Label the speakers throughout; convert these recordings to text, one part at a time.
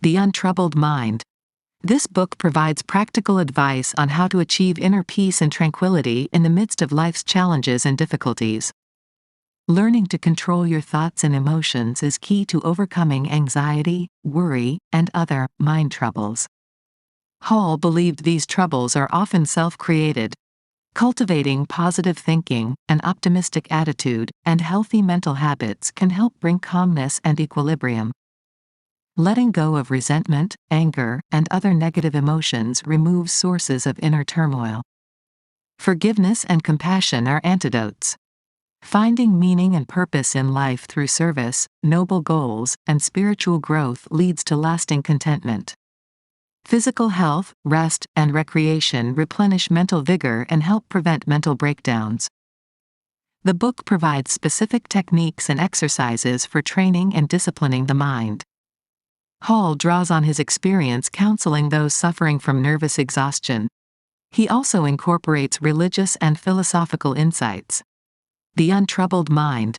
Speaker 1: The Untroubled Mind. This book provides practical advice on how to achieve inner peace and tranquility in the midst of life's challenges and difficulties. Learning to control your thoughts and emotions is key to overcoming anxiety, worry, and other mind troubles. Hall believed these troubles are often self-created. Cultivating positive thinking, an optimistic attitude, and healthy mental habits can help bring calmness and equilibrium. Letting go of resentment, anger, and other negative emotions removes sources of inner turmoil. Forgiveness and compassion are antidotes. Finding meaning and purpose in life through service, noble goals, and spiritual growth leads to lasting contentment. Physical health, rest, and recreation replenish mental vigor and help prevent mental breakdowns. The book provides specific techniques and exercises for training and disciplining the mind. Hall draws on his experience counseling those suffering from nervous exhaustion. He also incorporates religious and philosophical insights. The Untroubled Mind.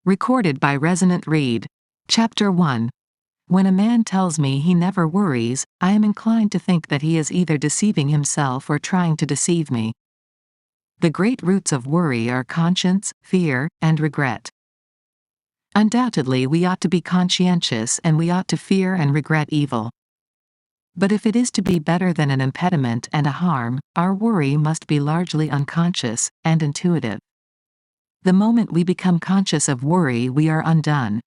Speaker 1: Recorded by Resonant. Read. Chapter 1. When a man tells me he never worries, I am inclined to think that he is either deceiving himself or trying to deceive me. The great roots of worry are conscience, fear, and regret. Undoubtedly, we ought to be conscientious and we ought to fear and regret evil. But if it is to be better than an impediment and a harm, our worry must be largely unconscious and intuitive. The moment we become conscious of worry, we are undone.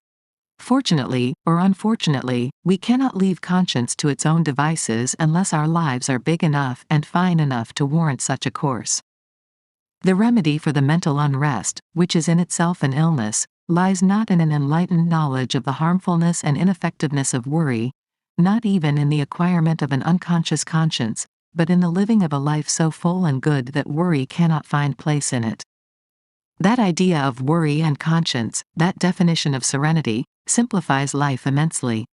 Speaker 1: Fortunately, or unfortunately, we cannot leave conscience to its own devices unless our lives are big enough and fine enough to warrant such a course. The remedy for the mental unrest, which is in itself an illness, lies not in an enlightened knowledge of the harmfulness and ineffectiveness of worry, not even in the acquirement of an unconscious conscience, but in the living of a life so full and good that worry cannot find place in it. That idea of worry and conscience, that definition of serenity, simplifies life immensely.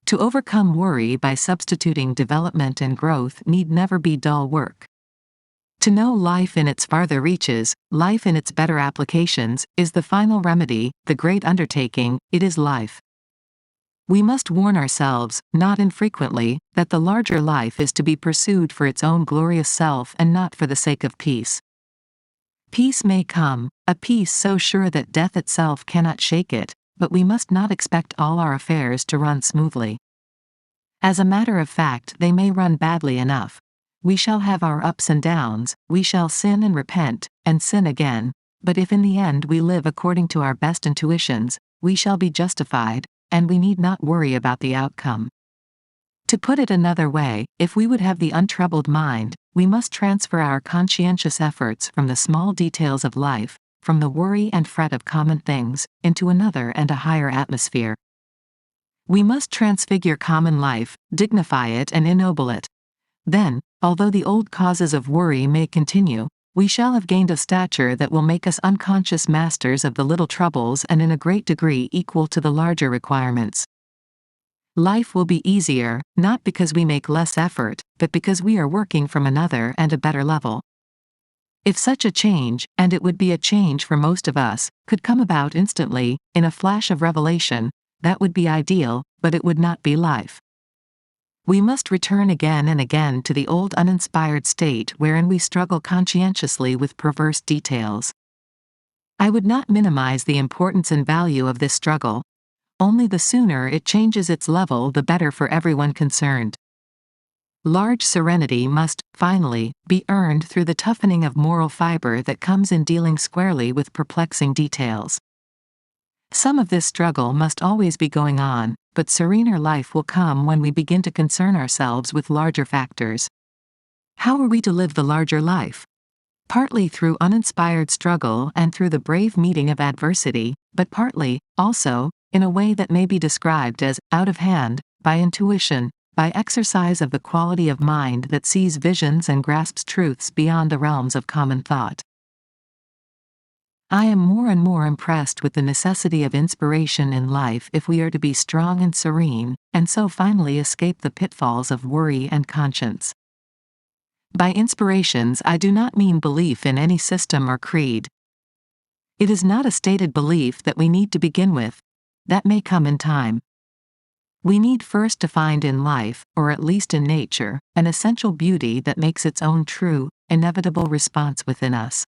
Speaker 1: To overcome worry by substituting development and growth need never be dull work. To know life in its farther reaches, life in its better applications, is the final remedy, the great undertaking, it is life. We must warn ourselves, not infrequently, that the larger life is to be pursued for its own glorious self and not for the sake of peace. Peace may come, a peace so sure that death itself cannot shake it, but we must not expect all our affairs to run smoothly. As a matter of fact, they may run badly enough. We shall have our ups and downs, we shall sin and repent, and sin again, but if in the end we live according to our best intuitions, we shall be justified, and we need not worry about the outcome. To put it another way, if we would have the untroubled mind, we must transfer our conscientious efforts from the small details of life, from the worry and fret of common things, into another and a higher atmosphere. We must transfigure common life, dignify it and ennoble it. Then, although the old causes of worry may continue, we shall have gained a stature that will make us unconscious masters of the little troubles and in a great degree equal to the larger requirements. Life will be easier, not because we make less effort, but because we are working from another and a better level. If such a change, and it would be a change for most of us, could come about instantly, in a flash of revelation, that would be ideal, but it would not be life. We must return again and again to the old uninspired state wherein we struggle conscientiously with perverse details. I would not minimize the importance and value of this struggle. Only the sooner it changes its level, the better for everyone concerned. Large serenity must, finally, be earned through the toughening of moral fiber that comes in dealing squarely with perplexing details. Some of this struggle must always be going on, but serener life will come when we begin to concern ourselves with larger factors. How are we to live the larger life? Partly through uninspired struggle and through the brave meeting of adversity, but partly, also, in a way that may be described as out of hand, by intuition, by exercise of the quality of mind that sees visions and grasps truths beyond the realms of common thought. I am more and more impressed with the necessity of inspiration in life if we are to be strong and serene, and so finally escape the pitfalls of worry and conscience. By inspirations I do not mean belief in any system or creed. It is not a stated belief that we need to begin with. That may come in time. We need first to find in life, or at least in nature, an essential beauty that makes its own true, inevitable response within us.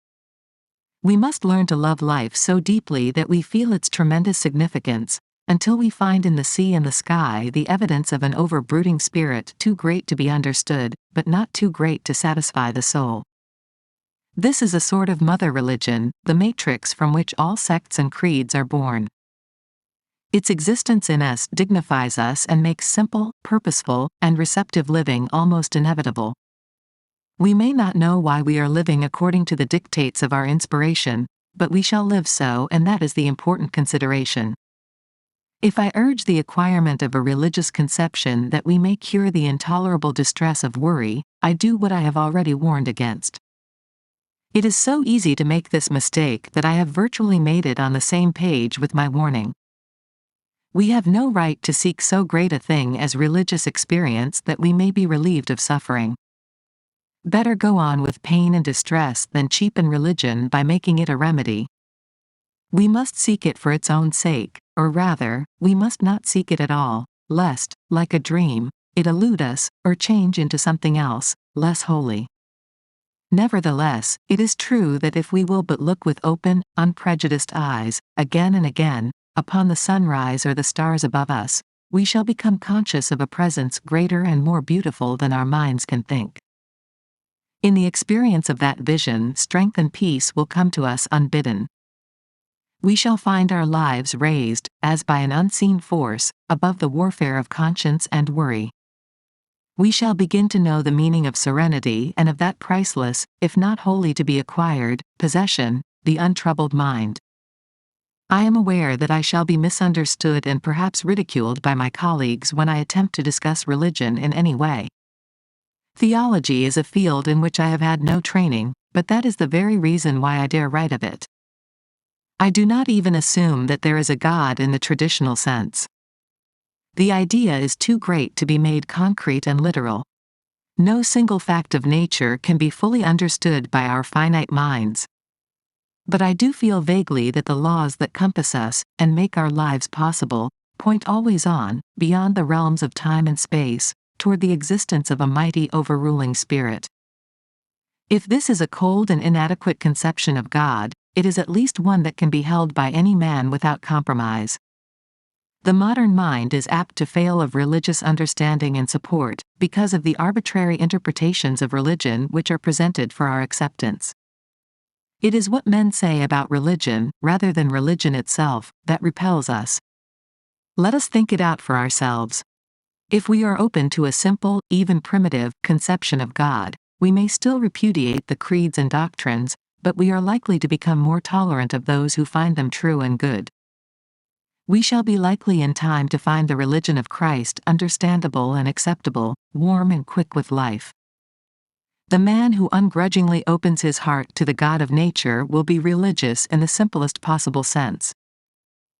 Speaker 1: We must learn to love life so deeply that we feel its tremendous significance, until we find in the sea and the sky the evidence of an over-brooding spirit too great to be understood, but not too great to satisfy the soul. This is a sort of mother religion, the matrix from which all sects and creeds are born. Its existence in us dignifies us and makes simple, purposeful, and receptive living almost inevitable. We may not know why we are living according to the dictates of our inspiration, but we shall live so, and that is the important consideration. If I urge the acquirement of a religious conception that we may cure the intolerable distress of worry, I do what I have already warned against. It is so easy to make this mistake that I have virtually made it on the same page with my warning. We have no right to seek so great a thing as religious experience that we may be relieved of suffering. Better go on with pain and distress than cheapen religion by making it a remedy. We must seek it for its own sake, or rather, we must not seek it at all, lest, like a dream, it elude us, or change into something else, less holy. Nevertheless, it is true that if we will but look with open, unprejudiced eyes, again and again, upon the sunrise or the stars above us, we shall become conscious of a presence greater and more beautiful than our minds can think. In the experience of that vision, strength and peace will come to us unbidden. We shall find our lives raised, as by an unseen force, above the warfare of conscience and worry. We shall begin to know the meaning of serenity and of that priceless, if not wholly to be acquired, possession, the untroubled mind. I am aware that I shall be misunderstood and perhaps ridiculed by my colleagues when I attempt to discuss religion in any way. Theology is a field in which I have had no training, but that is the very reason why I dare write of it. I do not even assume that there is a God in the traditional sense. The idea is too great to be made concrete and literal. No single fact of nature can be fully understood by our finite minds. But I do feel vaguely that the laws that compass us, and make our lives possible, point always on, beyond the realms of time and space, toward the existence of a mighty overruling spirit. If this is a cold and inadequate conception of God, it is at least one that can be held by any man without compromise. The modern mind is apt to fail of religious understanding and support, because of the arbitrary interpretations of religion which are presented for our acceptance. It is what men say about religion, rather than religion itself, that repels us. Let us think it out for ourselves. If we are open to a simple, even primitive, conception of God, we may still repudiate the creeds and doctrines, but we are likely to become more tolerant of those who find them true and good. We shall be likely in time to find the religion of Christ understandable and acceptable, warm and quick with life. The man who ungrudgingly opens his heart to the God of nature will be religious in the simplest possible sense.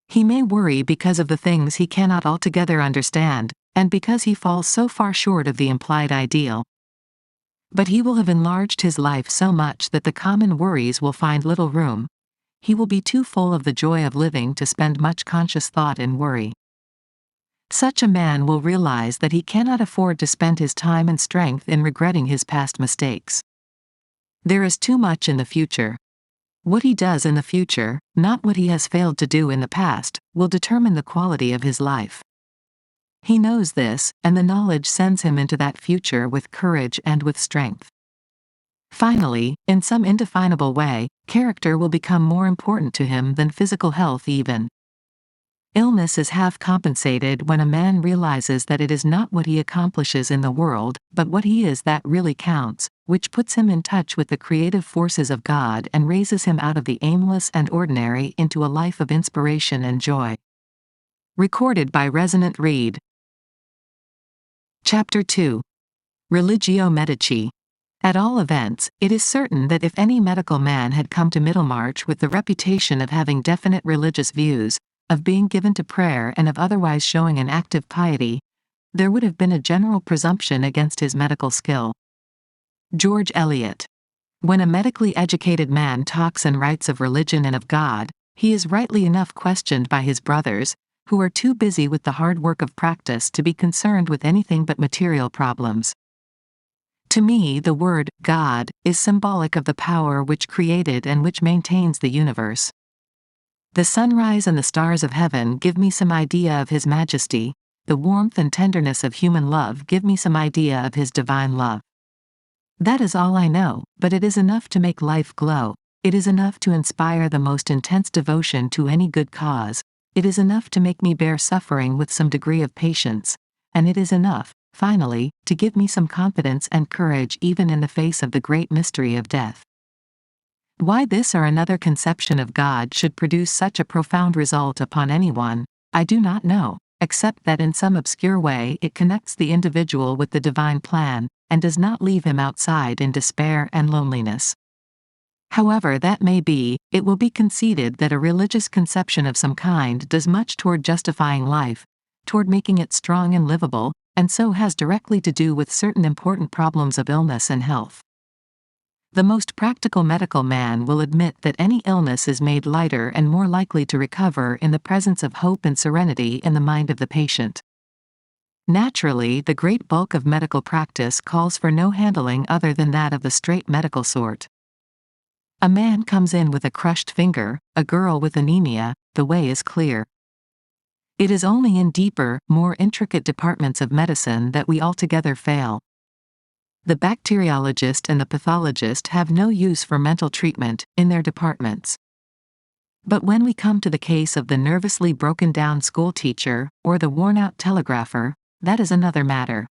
Speaker 1: He may worry because of the things he cannot altogether understand, and because he falls so far short of the implied ideal. But he will have enlarged his life so much that the common worries will find little room. He will be too full of the joy of living to spend much conscious thought in worry. Such a man will realize that he cannot afford to spend his time and strength in regretting his past mistakes. There is too much in the future. What he does in the future, not what he has failed to do in the past, will determine the quality of his life. He knows this, and the knowledge sends him into that future with courage and with strength. Finally, in some indefinable way, character will become more important to him than physical health even. Illness is half compensated when a man realizes that it is not what he accomplishes in the world, but what he is that really counts, which puts him in touch with the creative forces of God and raises him out of the aimless and ordinary into a life of inspiration and joy. Recorded by Resonant Read. Chapter 2. Religio Medici. At all events, it is certain that if any medical man had come to Middlemarch with the reputation of having definite religious views, of being given to prayer and of otherwise showing an active piety, there would have been a general presumption against his medical skill. George Eliot. When a medically educated man talks and writes of religion and of God, he is rightly enough questioned by his brothers, who are too busy with the hard work of practice to be concerned with anything but material problems. To me, the word God is symbolic of the power which created and which maintains the universe. The sunrise and the stars of heaven give me some idea of His majesty. The warmth and tenderness of human love give me some idea of His divine love. That is all I know, but it is enough to make life glow. It is enough to inspire the most intense devotion to any good cause. It is enough to make me bear suffering with some degree of patience. And it is enough, finally, to give me some confidence and courage even in the face of the great mystery of death. Why this or another conception of God should produce such a profound result upon anyone, I do not know, except that in some obscure way it connects the individual with the divine plan, and does not leave him outside in despair and loneliness. However that may be, it will be conceded that a religious conception of some kind does much toward justifying life, toward making it strong and livable, and so has directly to do with certain important problems of illness and health. The most practical medical man will admit that any illness is made lighter and more likely to recover in the presence of hope and serenity in the mind of the patient. Naturally, the great bulk of medical practice calls for no handling other than that of the straight medical sort. A man comes in with a crushed finger, a girl with anemia, the way is clear. It is only in deeper, more intricate departments of medicine that we altogether fail. The bacteriologist and the pathologist have no use for mental treatment in their departments. But when we come to the case of the nervously broken down schoolteacher, or the worn out telegrapher, that is another matter.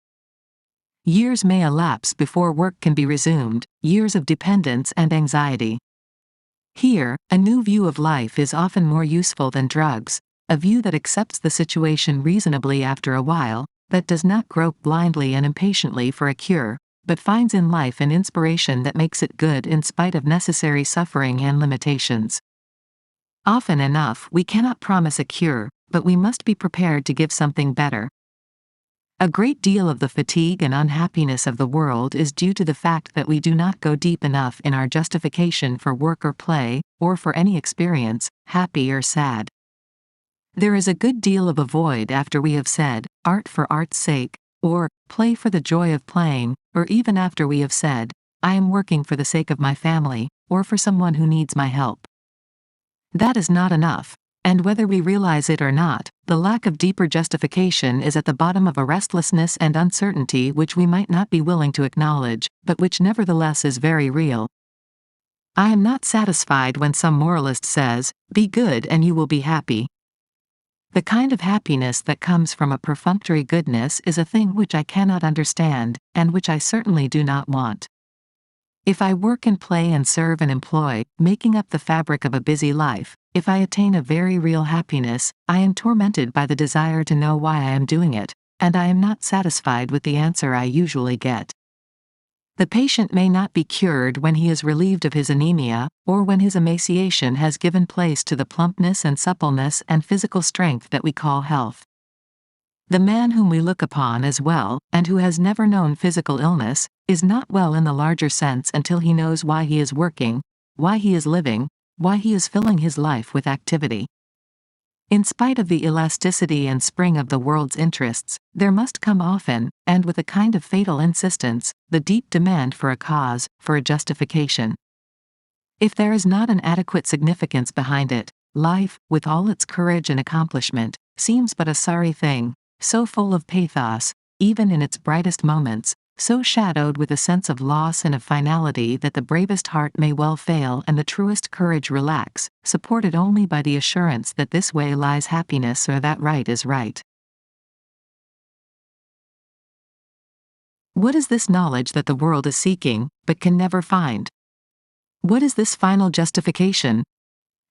Speaker 1: Years may elapse before work can be resumed, years of dependence and anxiety. Here, a new view of life is often more useful than drugs, a view that accepts the situation reasonably after a while, that does not grope blindly and impatiently for a cure, but finds in life an inspiration that makes it good in spite of necessary suffering and limitations. Often enough we cannot promise a cure, but we must be prepared to give something better. A great deal of the fatigue and unhappiness of the world is due to the fact that we do not go deep enough in our justification for work or play, or for any experience, happy or sad. There is a good deal of a void after we have said, art for art's sake, or play for the joy of playing, or even after we have said, I am working for the sake of my family, or for someone who needs my help. That is not enough, and whether we realize it or not, the lack of deeper justification is at the bottom of a restlessness and uncertainty which we might not be willing to acknowledge, but which nevertheless is very real. I am not satisfied when some moralist says, be good and you will be happy. The kind of happiness that comes from a perfunctory goodness is a thing which I cannot understand, and which I certainly do not want. If I work and play and serve and employ, making up the fabric of a busy life, if I attain a very real happiness, I am tormented by the desire to know why I am doing it, and I am not satisfied with the answer I usually get. The patient may not be cured when he is relieved of his anemia, or when his emaciation has given place to the plumpness and suppleness and physical strength that we call health. The man whom we look upon as well, and who has never known physical illness, is not well in the larger sense until he knows why he is working, why he is living, why he is filling his life with activity. In spite of the elasticity and spring of the world's interests, there must come often, and with a kind of fatal insistence, the deep demand for a cause, for a justification. If there is not an adequate significance behind it, life, with all its courage and accomplishment, seems but a sorry thing, so full of pathos, even in its brightest moments, so shadowed with a sense of loss and of finality that the bravest heart may well fail and the truest courage relax, supported only by the assurance that this way lies happiness or that right is right. What is this knowledge that the world is seeking, but can never find? What is this final justification?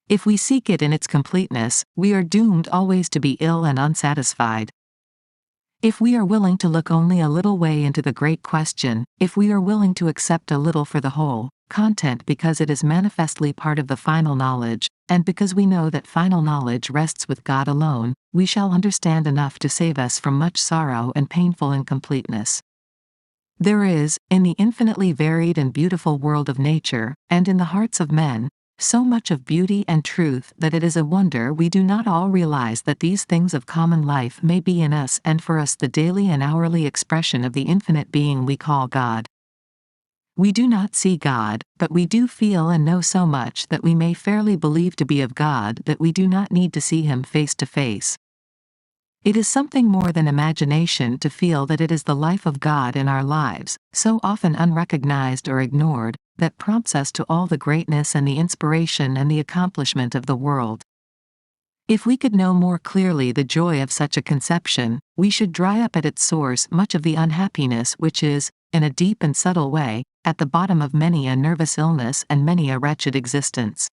Speaker 1: If we seek it in its completeness, we are doomed always to be ill and unsatisfied. If we are willing to look only a little way into the great question, if we are willing to accept a little for the whole, content because it is manifestly part of the final knowledge, and because we know that final knowledge rests with God alone, we shall understand enough to save us from much sorrow and painful incompleteness. There is, in the infinitely varied and beautiful world of nature, and in the hearts of men, so much of beauty and truth that it is a wonder we do not all realize that these things of common life may be in us and for us the daily and hourly expression of the infinite being we call God. We do not see God, but we do feel and know so much that we may fairly believe to be of God that we do not need to see Him face to face. It is something more than imagination to feel that it is the life of God in our lives, so often unrecognized or ignored, that prompts us to all the greatness and the inspiration and the accomplishment of the world. If we could know more clearly the joy of such a conception, we should dry up at its source much of the unhappiness which is, in a deep and subtle way, at the bottom of many a nervous illness and many a wretched existence.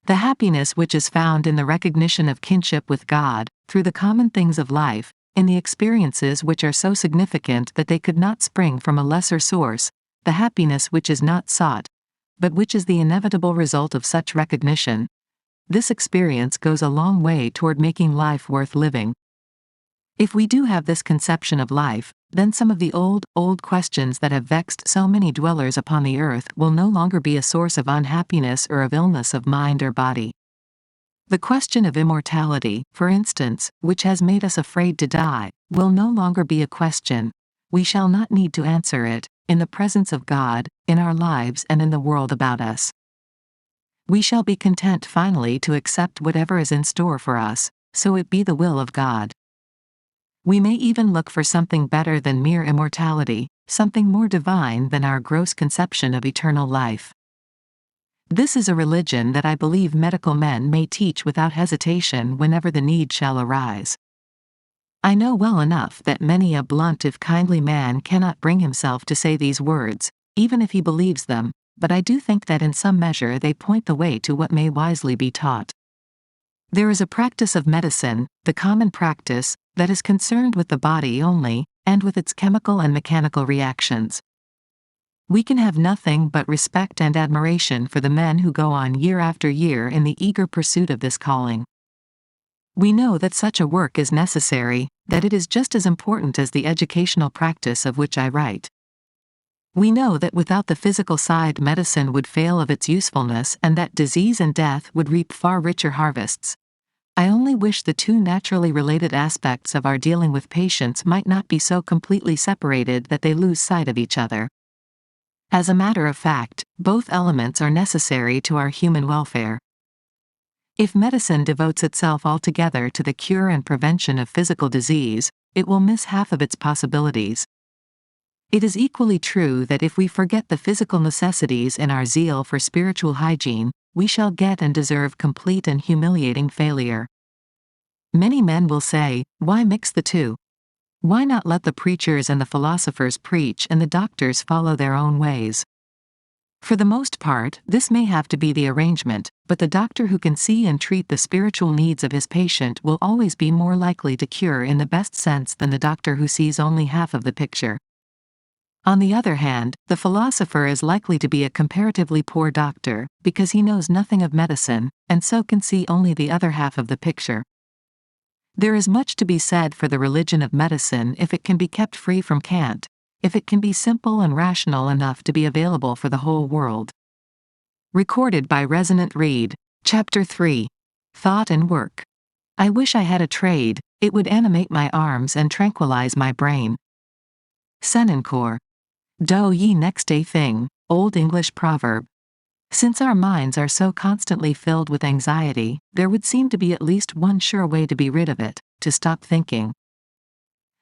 Speaker 1: The happiness which is found in the recognition of kinship with God, through the common things of life, in the experiences which are so significant that they could not spring from a lesser source, the happiness which is not sought, but which is the inevitable result of such recognition, this experience goes a long way toward making life worth living. If we do have this conception of life, then some of the old questions that have vexed so many dwellers upon the earth will no longer be a source of unhappiness or of illness of mind or body. The question of immortality, for instance, which has made us afraid to die, will no longer be a question. We shall not need to answer it, in the presence of God, in our lives and in the world about us. We shall be content finally to accept whatever is in store for us, so it be the will of God. We may even look for something better than mere immortality, something more divine than our gross conception of eternal life. This is a religion that I believe medical men may teach without hesitation whenever the need shall arise. I know well enough that many a blunt if kindly man cannot bring himself to say these words, even if he believes them, but I do think that in some measure they point the way to what may wisely be taught. There is a practice of medicine, the common practice, that is concerned with the body only, and with its chemical and mechanical reactions. We can have nothing but respect and admiration for the men who go on year after year in the eager pursuit of this calling. We know that such a work is necessary, that it is just as important as the educational practice of which I write. We know that without the physical side medicine would fail of its usefulness and that disease and death would reap far richer harvests. I only wish the two naturally related aspects of our dealing with patients might not be so completely separated that they lose sight of each other. As a matter of fact, both elements are necessary to our human welfare. If medicine devotes itself altogether to the cure and prevention of physical disease, it will miss half of its possibilities. It is equally true that if we forget the physical necessities in our zeal for spiritual hygiene, we shall get and deserve complete and humiliating failure. Many men will say, why mix the two? Why not let the preachers and the philosophers preach and the doctors follow their own ways? For the most part, this may have to be the arrangement, but the doctor who can see and treat the spiritual needs of his patient will always be more likely to cure in the best sense than the doctor who sees only half of the picture. On the other hand, the philosopher is likely to be a comparatively poor doctor, because he knows nothing of medicine, and so can see only the other half of the picture. There is much to be said for the religion of medicine if it can be kept free from cant, if it can be simple and rational enough to be available for the whole world. Recorded by Resonant Read, Chapter 3. Thought and Work. I wish I had a trade, it would animate my arms and tranquilize my brain. Senancour. Do ye next a thing, Old English proverb. Since our minds are so constantly filled with anxiety, there would seem to be at least one sure way to be rid of it, to stop thinking.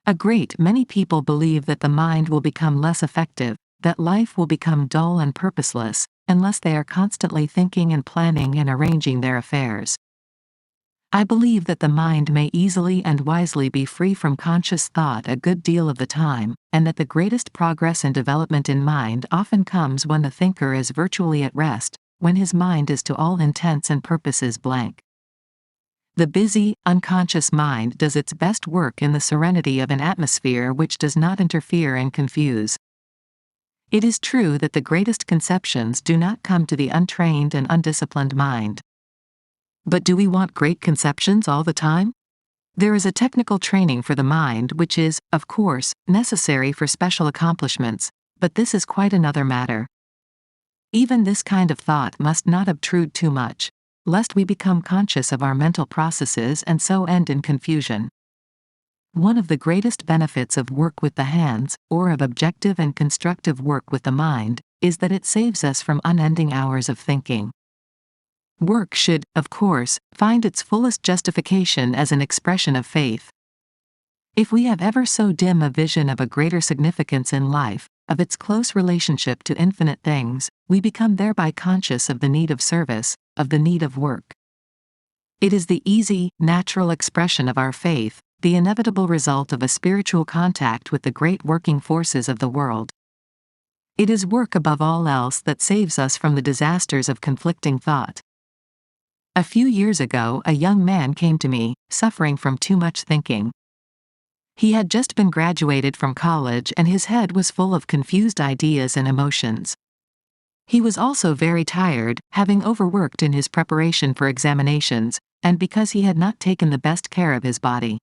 Speaker 1: A great many people believe that the mind will become less effective, that life will become dull and purposeless, unless they are constantly thinking and planning and arranging their affairs. I believe that the mind may easily and wisely be free from conscious thought a good deal of the time, and that the greatest progress and development in mind often comes when the thinker is virtually at rest, when his mind is to all intents and purposes blank. The busy, unconscious mind does its best work in the serenity of an atmosphere which does not interfere and confuse. It is true that the greatest conceptions do not come to the untrained and undisciplined mind. But do we want great conceptions all the time? There is a technical training for the mind which is, of course, necessary for special accomplishments, but this is quite another matter. Even this kind of thought must not obtrude too much, lest we become conscious of our mental processes and so end in confusion. One of the greatest benefits of work with the hands, or of objective and constructive work with the mind, is that it saves us from unending hours of thinking. Work should, of course, find its fullest justification as an expression of faith. If we have ever so dim a vision of a greater significance in life, of its close relationship to infinite things, we become thereby conscious of the need of service, of the need of work. It is the easy, natural expression of our faith, the inevitable result of a spiritual contact with the great working forces of the world. It is work above all else that saves us from the disasters of conflicting thought. A few years ago, a young man came to me, suffering from too much thinking. He had just been graduated from college and his head was full of confused ideas and emotions. He was also very tired, having overworked in his preparation for examinations, and because he had not taken the best care of his body.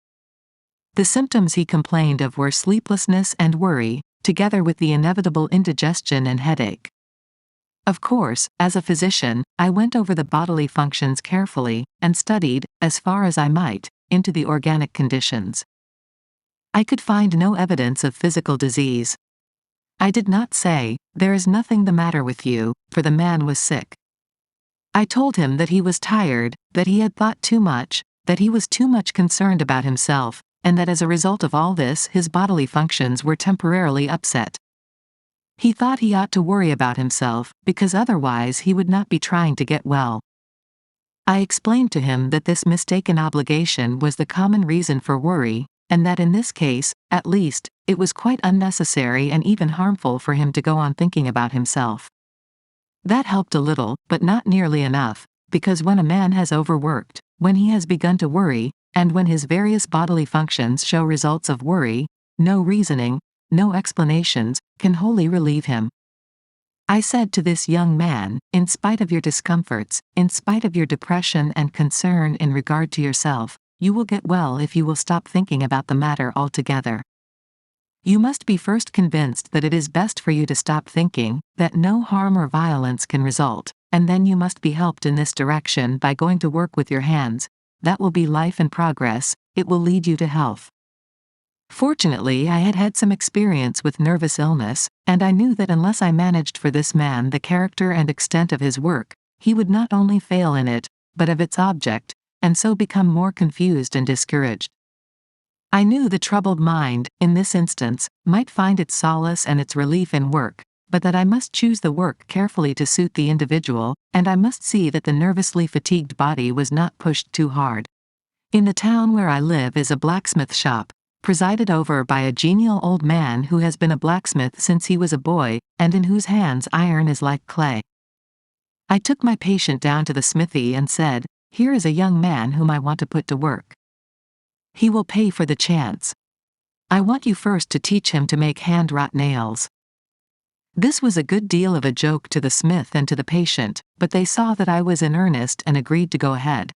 Speaker 1: The symptoms he complained of were sleeplessness and worry, together with the inevitable indigestion and headache. Of course, as a physician, I went over the bodily functions carefully, and studied, as far as I might, into the organic conditions. I could find no evidence of physical disease. I did not say, "There is nothing the matter with you," for the man was sick. I told him that he was tired, that he had thought too much, that he was too much concerned about himself, and that as a result of all this his bodily functions were temporarily upset. He thought he ought to worry about himself, because otherwise he would not be trying to get well. I explained to him that this mistaken obligation was the common reason for worry, and that in this case, at least, it was quite unnecessary and even harmful for him to go on thinking about himself. That helped a little, but not nearly enough, because when a man has overworked, when he has begun to worry, and when his various bodily functions show results of worry, no reasoning, no explanations, can wholly relieve him. I said to this young man, in spite of your discomforts, in spite of your depression and concern in regard to yourself, you will get well if you will stop thinking about the matter altogether. You must be first convinced that it is best for you to stop thinking, that no harm or violence can result, and then you must be helped in this direction by going to work with your hands. That will be life and progress, it will lead you to health. Fortunately, I had had some experience with nervous illness, and I knew that unless I managed for this man the character and extent of his work, he would not only fail in it, but of its object, and so become more confused and discouraged. I knew the troubled mind, in this instance, might find its solace and its relief in work, but that I must choose the work carefully to suit the individual, and I must see that the nervously fatigued body was not pushed too hard. In the town where I live is a blacksmith shop, presided over by a genial old man who has been a blacksmith since he was a boy, and in whose hands iron is like clay. I took my patient down to the smithy and said, "Here is a young man whom I want to put to work. He will pay for the chance. I want you first to teach him to make hand-wrought nails." This was a good deal of a joke to the smith and to the patient, but they saw that I was in earnest and agreed to go ahead.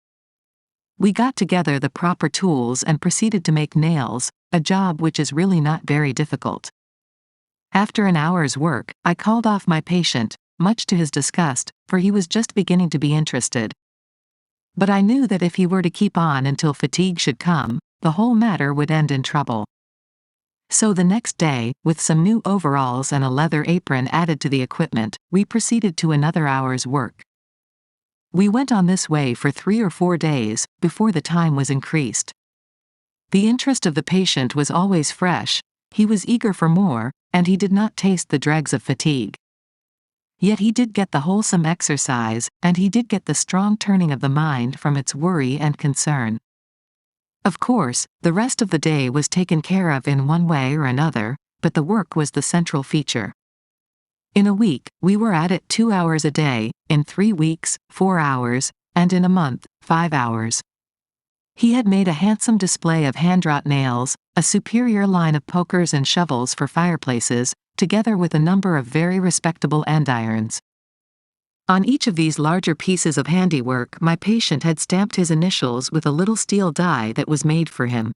Speaker 1: We got together the proper tools and proceeded to make nails, a job which is really not very difficult. After an hour's work, I called off my patient, much to his disgust, for he was just beginning to be interested. But I knew that if he were to keep on until fatigue should come, the whole matter would end in trouble. So the next day, with some new overalls and a leather apron added to the equipment, we proceeded to another hour's work. We went on this way for 3 or 4 days, before the time was increased. The interest of the patient was always fresh, he was eager for more, and he did not taste the dregs of fatigue. Yet he did get the wholesome exercise, and he did get the strong turning of the mind from its worry and concern. Of course, the rest of the day was taken care of in one way or another, but the work was the central feature. In a week, we were at it 2 hours a day, in 3 weeks, 4 hours, and in a month, 5 hours. He had made a handsome display of hand-wrought nails, a superior line of pokers and shovels for fireplaces, together with a number of very respectable andirons. On each of these larger pieces of handiwork my patient had stamped his initials with a little steel die that was made for him.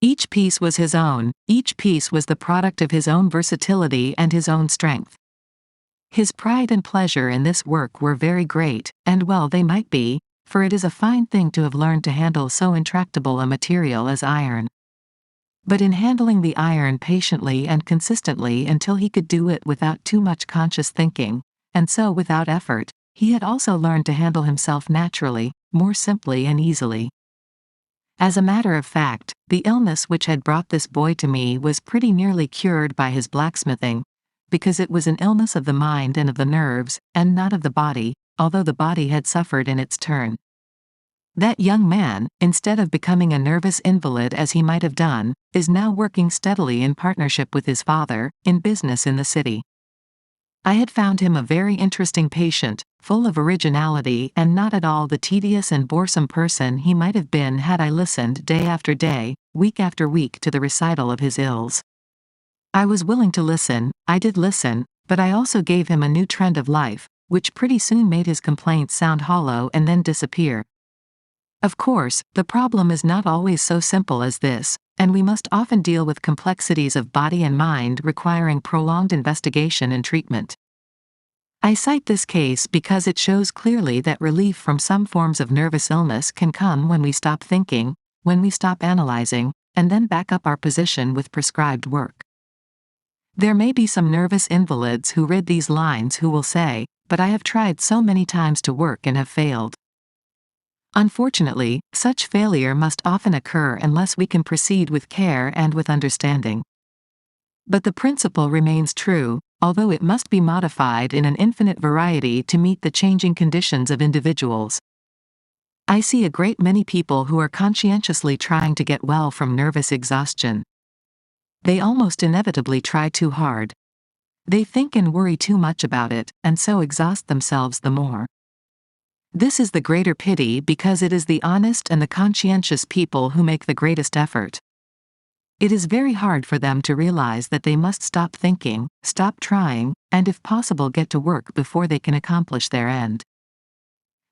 Speaker 1: Each piece was his own, each piece was the product of his own versatility and his own strength. His pride and pleasure in this work were very great, and well they might be, for it is a fine thing to have learned to handle so intractable a material as iron. But in handling the iron patiently and consistently until he could do it without too much conscious thinking, and so without effort, he had also learned to handle himself naturally, more simply and easily. As a matter of fact, the illness which had brought this boy to me was pretty nearly cured by his blacksmithing, because it was an illness of the mind and of the nerves, and not of the body, although the body had suffered in its turn. That young man, instead of becoming a nervous invalid as he might have done, is now working steadily in partnership with his father, in business in the city. I had found him a very interesting patient, full of originality and not at all the tedious and boresome person he might have been had I listened day after day, week after week to the recital of his ills. I was willing to listen, I did listen, but I also gave him a new trend of life, which pretty soon made his complaints sound hollow and then disappear. Of course, the problem is not always so simple as this, and we must often deal with complexities of body and mind requiring prolonged investigation and treatment. I cite this case because it shows clearly that relief from some forms of nervous illness can come when we stop thinking, when we stop analyzing, and then back up our position with prescribed work. There may be some nervous invalids who read these lines who will say, "But I have tried so many times to work and have failed." Unfortunately, such failure must often occur unless we can proceed with care and with understanding. But the principle remains true, although it must be modified in an infinite variety to meet the changing conditions of individuals. I see a great many people who are conscientiously trying to get well from nervous exhaustion. They almost inevitably try too hard. They think and worry too much about it, and so exhaust themselves the more. This is the greater pity because it is the honest and the conscientious people who make the greatest effort. It is very hard for them to realize that they must stop thinking, stop trying, and if possible get to work before they can accomplish their end.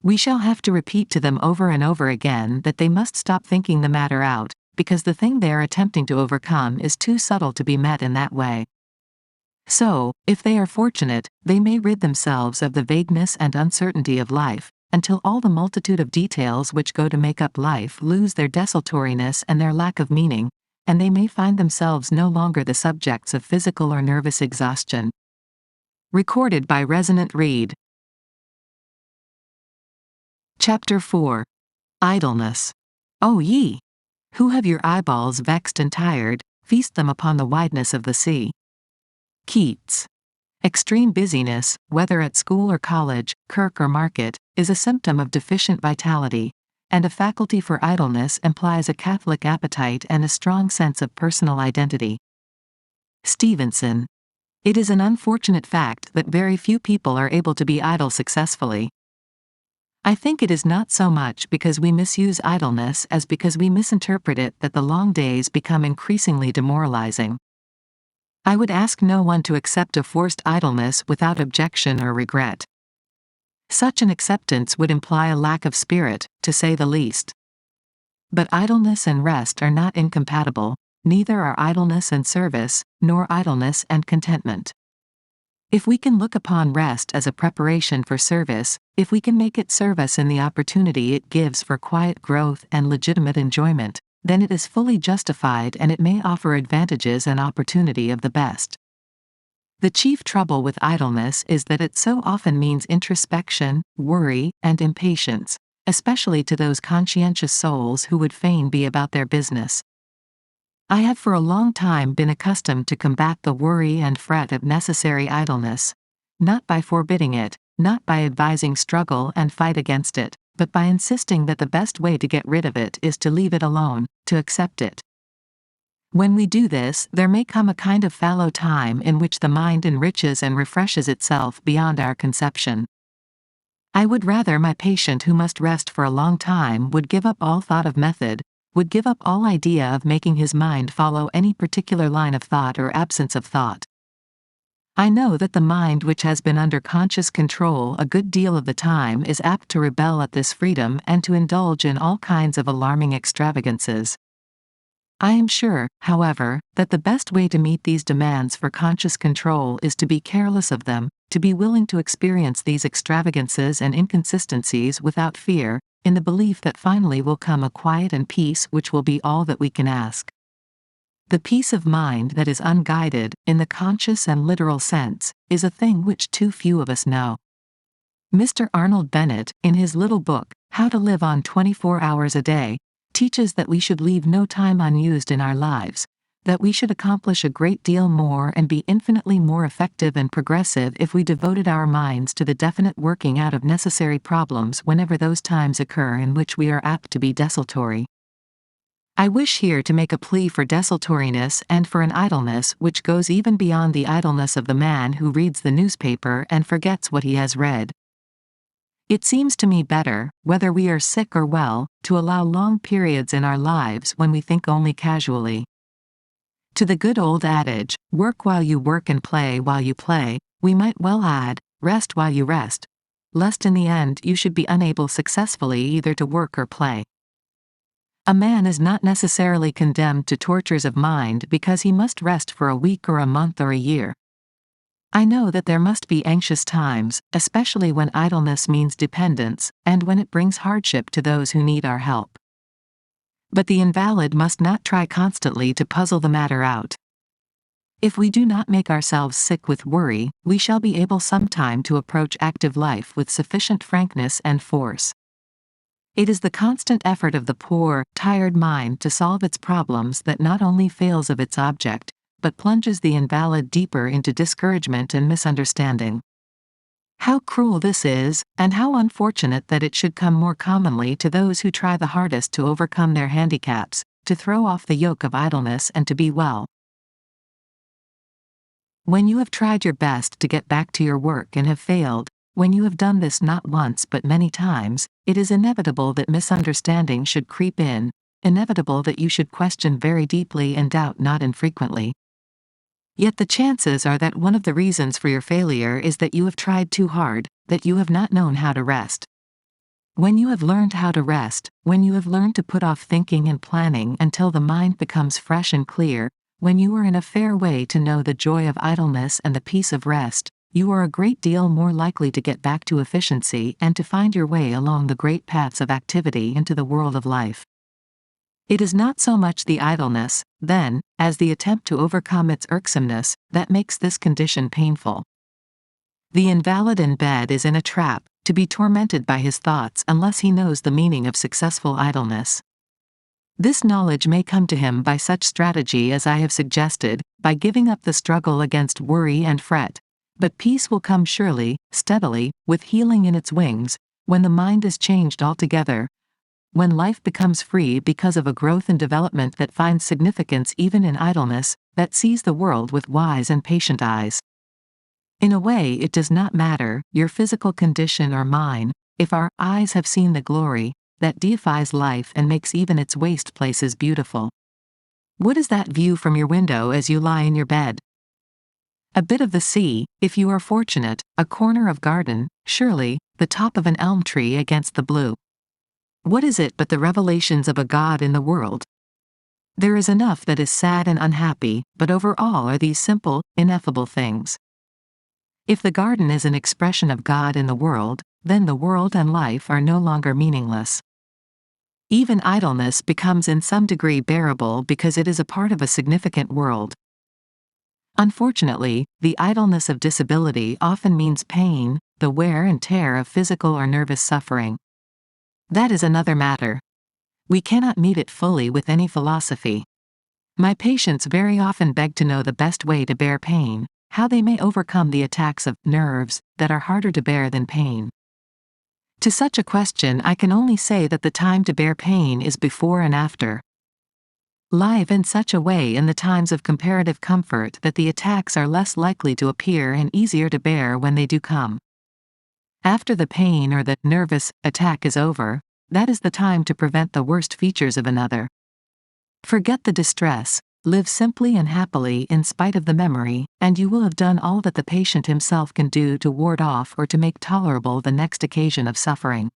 Speaker 1: We shall have to repeat to them over and over again that they must stop thinking the matter out, because the thing they are attempting to overcome is too subtle to be met in that way. So, if they are fortunate, they may rid themselves of the vagueness and uncertainty of life, until all the multitude of details which go to make up life lose their desultoriness and their lack of meaning, and they may find themselves no longer the subjects of physical or nervous exhaustion. Recorded by Resonant Read. Chapter 4. Idleness. O ye, who have your eyeballs vexed and tired, feast them upon the wideness of the sea. Keats. Extreme busyness, whether at school or college, kirk or market, is a symptom of deficient vitality, and a faculty for idleness implies a catholic appetite and a strong sense of personal identity. Stevenson. It is an unfortunate fact that very few people are able to be idle successfully. I think it is not so much because we misuse idleness as because we misinterpret it that the long days become increasingly demoralizing. I would ask no one to accept a forced idleness without objection or regret. Such an acceptance would imply a lack of spirit, to say the least. But idleness and rest are not incompatible, neither are idleness and service, nor idleness and contentment. If we can look upon rest as a preparation for service, if we can make it serve us in the opportunity it gives for quiet growth and legitimate enjoyment, then it is fully justified and it may offer advantages and opportunity of the best. The chief trouble with idleness is that it so often means introspection, worry, and impatience, especially to those conscientious souls who would fain be about their business. I have for a long time been accustomed to combat the worry and fret of necessary idleness, not by forbidding it, not by advising struggle and fight against it, but by insisting that the best way to get rid of it is to leave it alone, to accept it. When we do this, there may come a kind of fallow time in which the mind enriches and refreshes itself beyond our conception. I would rather my patient who must rest for a long time would give up all thought of method, would give up all idea of making his mind follow any particular line of thought or absence of thought. I know that the mind which has been under conscious control a good deal of the time is apt to rebel at this freedom and to indulge in all kinds of alarming extravagances. I am sure, however, that the best way to meet these demands for conscious control is to be careless of them, to be willing to experience these extravagances and inconsistencies without fear, in the belief that finally will come a quiet and peace which will be all that we can ask. The peace of mind that is unguided, in the conscious and literal sense, is a thing which too few of us know. Mr. Arnold Bennett, in his little book, How to Live on 24 Hours a Day, teaches that we should leave no time unused in our lives, that we should accomplish a great deal more and be infinitely more effective and progressive if we devoted our minds to the definite working out of necessary problems whenever those times occur in which we are apt to be desultory. I wish here to make a plea for desultoriness and for an idleness which goes even beyond the idleness of the man who reads the newspaper and forgets what he has read. It seems to me better, whether we are sick or well, to allow long periods in our lives when we think only casually. To the good old adage, work while you work and play while you play, we might well add, rest while you rest, lest in the end you should be unable successfully either to work or play. A man is not necessarily condemned to tortures of mind because he must rest for a week or a month or a year. I know that there must be anxious times, especially when idleness means dependence, and when it brings hardship to those who need our help. But the invalid must not try constantly to puzzle the matter out. If we do not make ourselves sick with worry, we shall be able sometime to approach active life with sufficient frankness and force. It is the constant effort of the poor, tired mind to solve its problems that not only fails of its object, but plunges the invalid deeper into discouragement and misunderstanding. How cruel this is, and how unfortunate that it should come more commonly to those who try the hardest to overcome their handicaps, to throw off the yoke of idleness and to be well. When you have tried your best to get back to your work and have failed, when you have done this not once but many times, it is inevitable that misunderstanding should creep in, inevitable that you should question very deeply and doubt not infrequently. Yet the chances are that one of the reasons for your failure is that you have tried too hard, that you have not known how to rest. When you have learned how to rest, when you have learned to put off thinking and planning until the mind becomes fresh and clear, when you are in a fair way to know the joy of idleness and the peace of rest, you are a great deal more likely to get back to efficiency and to find your way along the great paths of activity into the world of life. It is not so much the idleness, then, as the attempt to overcome its irksomeness, that makes this condition painful. The invalid in bed is in a trap, to be tormented by his thoughts unless he knows the meaning of successful idleness. This knowledge may come to him by such strategy as I have suggested, by giving up the struggle against worry and fret. But peace will come surely, steadily, with healing in its wings, when the mind is changed altogether, when life becomes free because of a growth and development that finds significance even in idleness, that sees the world with wise and patient eyes. In a way it does not matter, your physical condition or mine, if our eyes have seen the glory that deifies life and makes even its waste places beautiful. What is that view from your window as you lie in your bed? A bit of the sea, if you are fortunate, a corner of garden, surely, the top of an elm tree against the blue. What is it but the revelations of a God in the world? There is enough that is sad and unhappy, but over all are these simple, ineffable things. If the garden is an expression of God in the world, then the world and life are no longer meaningless. Even idleness becomes in some degree bearable because it is a part of a significant world. Unfortunately, the idleness of disability often means pain, the wear and tear of physical or nervous suffering. That is another matter. We cannot meet it fully with any philosophy. My patients very often beg to know the best way to bear pain, how they may overcome the attacks of nerves that are harder to bear than pain. To such a question I can only say that the time to bear pain is before and after. Live in such a way in the times of comparative comfort that the attacks are less likely to appear and easier to bear when they do come. After the pain or the nervous attack is over, that is the time to prevent the worst features of another. Forget the distress, live simply and happily in spite of the memory, and you will have done all that the patient himself can do to ward off or to make tolerable the next occasion of suffering.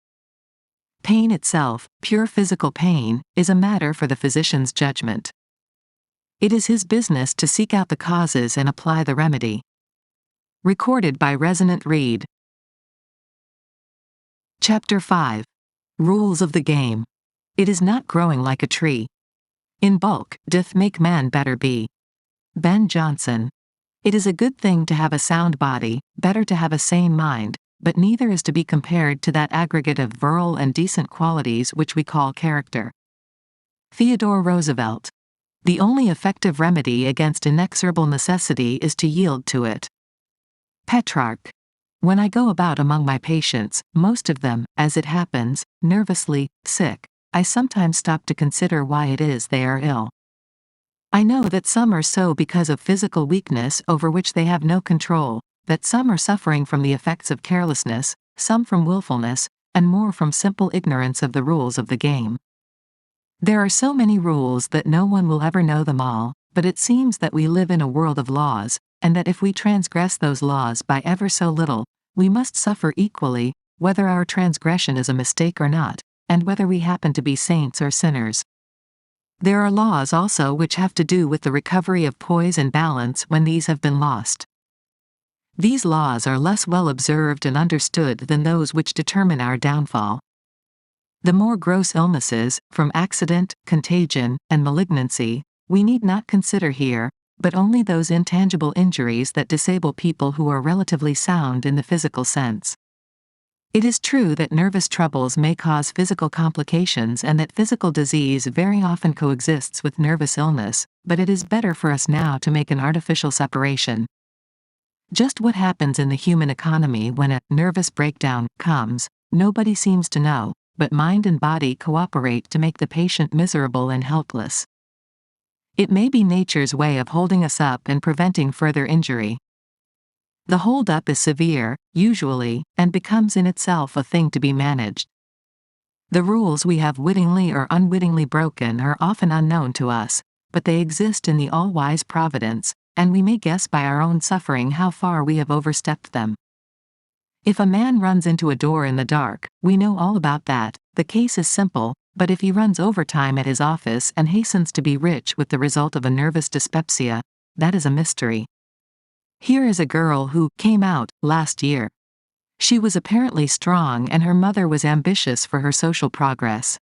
Speaker 1: Pain itself, pure physical pain, is a matter for the physician's judgment. It is his business to seek out the causes and apply the remedy. Recorded by Resonant Read. Chapter 5. Rules of the Game. It is not growing like a tree. In bulk, doth make man better be. Ben Jonson. It is a good thing to have a sound body, better to have a sane mind, but neither is to be compared to that aggregate of virile and decent qualities which we call character. Theodore Roosevelt. The only effective remedy against inexorable necessity is to yield to it. Petrarch. When I go about among my patients, most of them, as it happens, nervously sick, I sometimes stop to consider why it is they are ill. I know that some are so because of physical weakness over which they have no control, that some are suffering from the effects of carelessness, some from willfulness, and more from simple ignorance of the rules of the game. There are so many rules that no one will ever know them all, but it seems that we live in a world of laws, and that if we transgress those laws by ever so little, we must suffer equally, whether our transgression is a mistake or not, and whether we happen to be saints or sinners. There are laws also which have to do with the recovery of poise and balance when these have been lost. These laws are less well observed and understood than those which determine our downfall. The more gross illnesses, from accident, contagion, and malignancy, we need not consider here, but only those intangible injuries that disable people who are relatively sound in the physical sense. It is true that nervous troubles may cause physical complications and that physical disease very often coexists with nervous illness, but it is better for us now to make an artificial separation. Just what happens in the human economy when a nervous breakdown comes, nobody seems to know, but mind and body cooperate to make the patient miserable and helpless. It may be nature's way of holding us up and preventing further injury. The hold-up is severe, usually, and becomes in itself a thing to be managed. The rules we have wittingly or unwittingly broken are often unknown to us, but they exist in the all-wise providence, and we may guess by our own suffering how far we have overstepped them. If a man runs into a door in the dark, we know all about that. The case is simple, but if he runs overtime at his office and hastens to be rich with the result of a nervous dyspepsia, that is a mystery. Here is a girl who came out last year. She was apparently strong and her mother was ambitious for her social progress.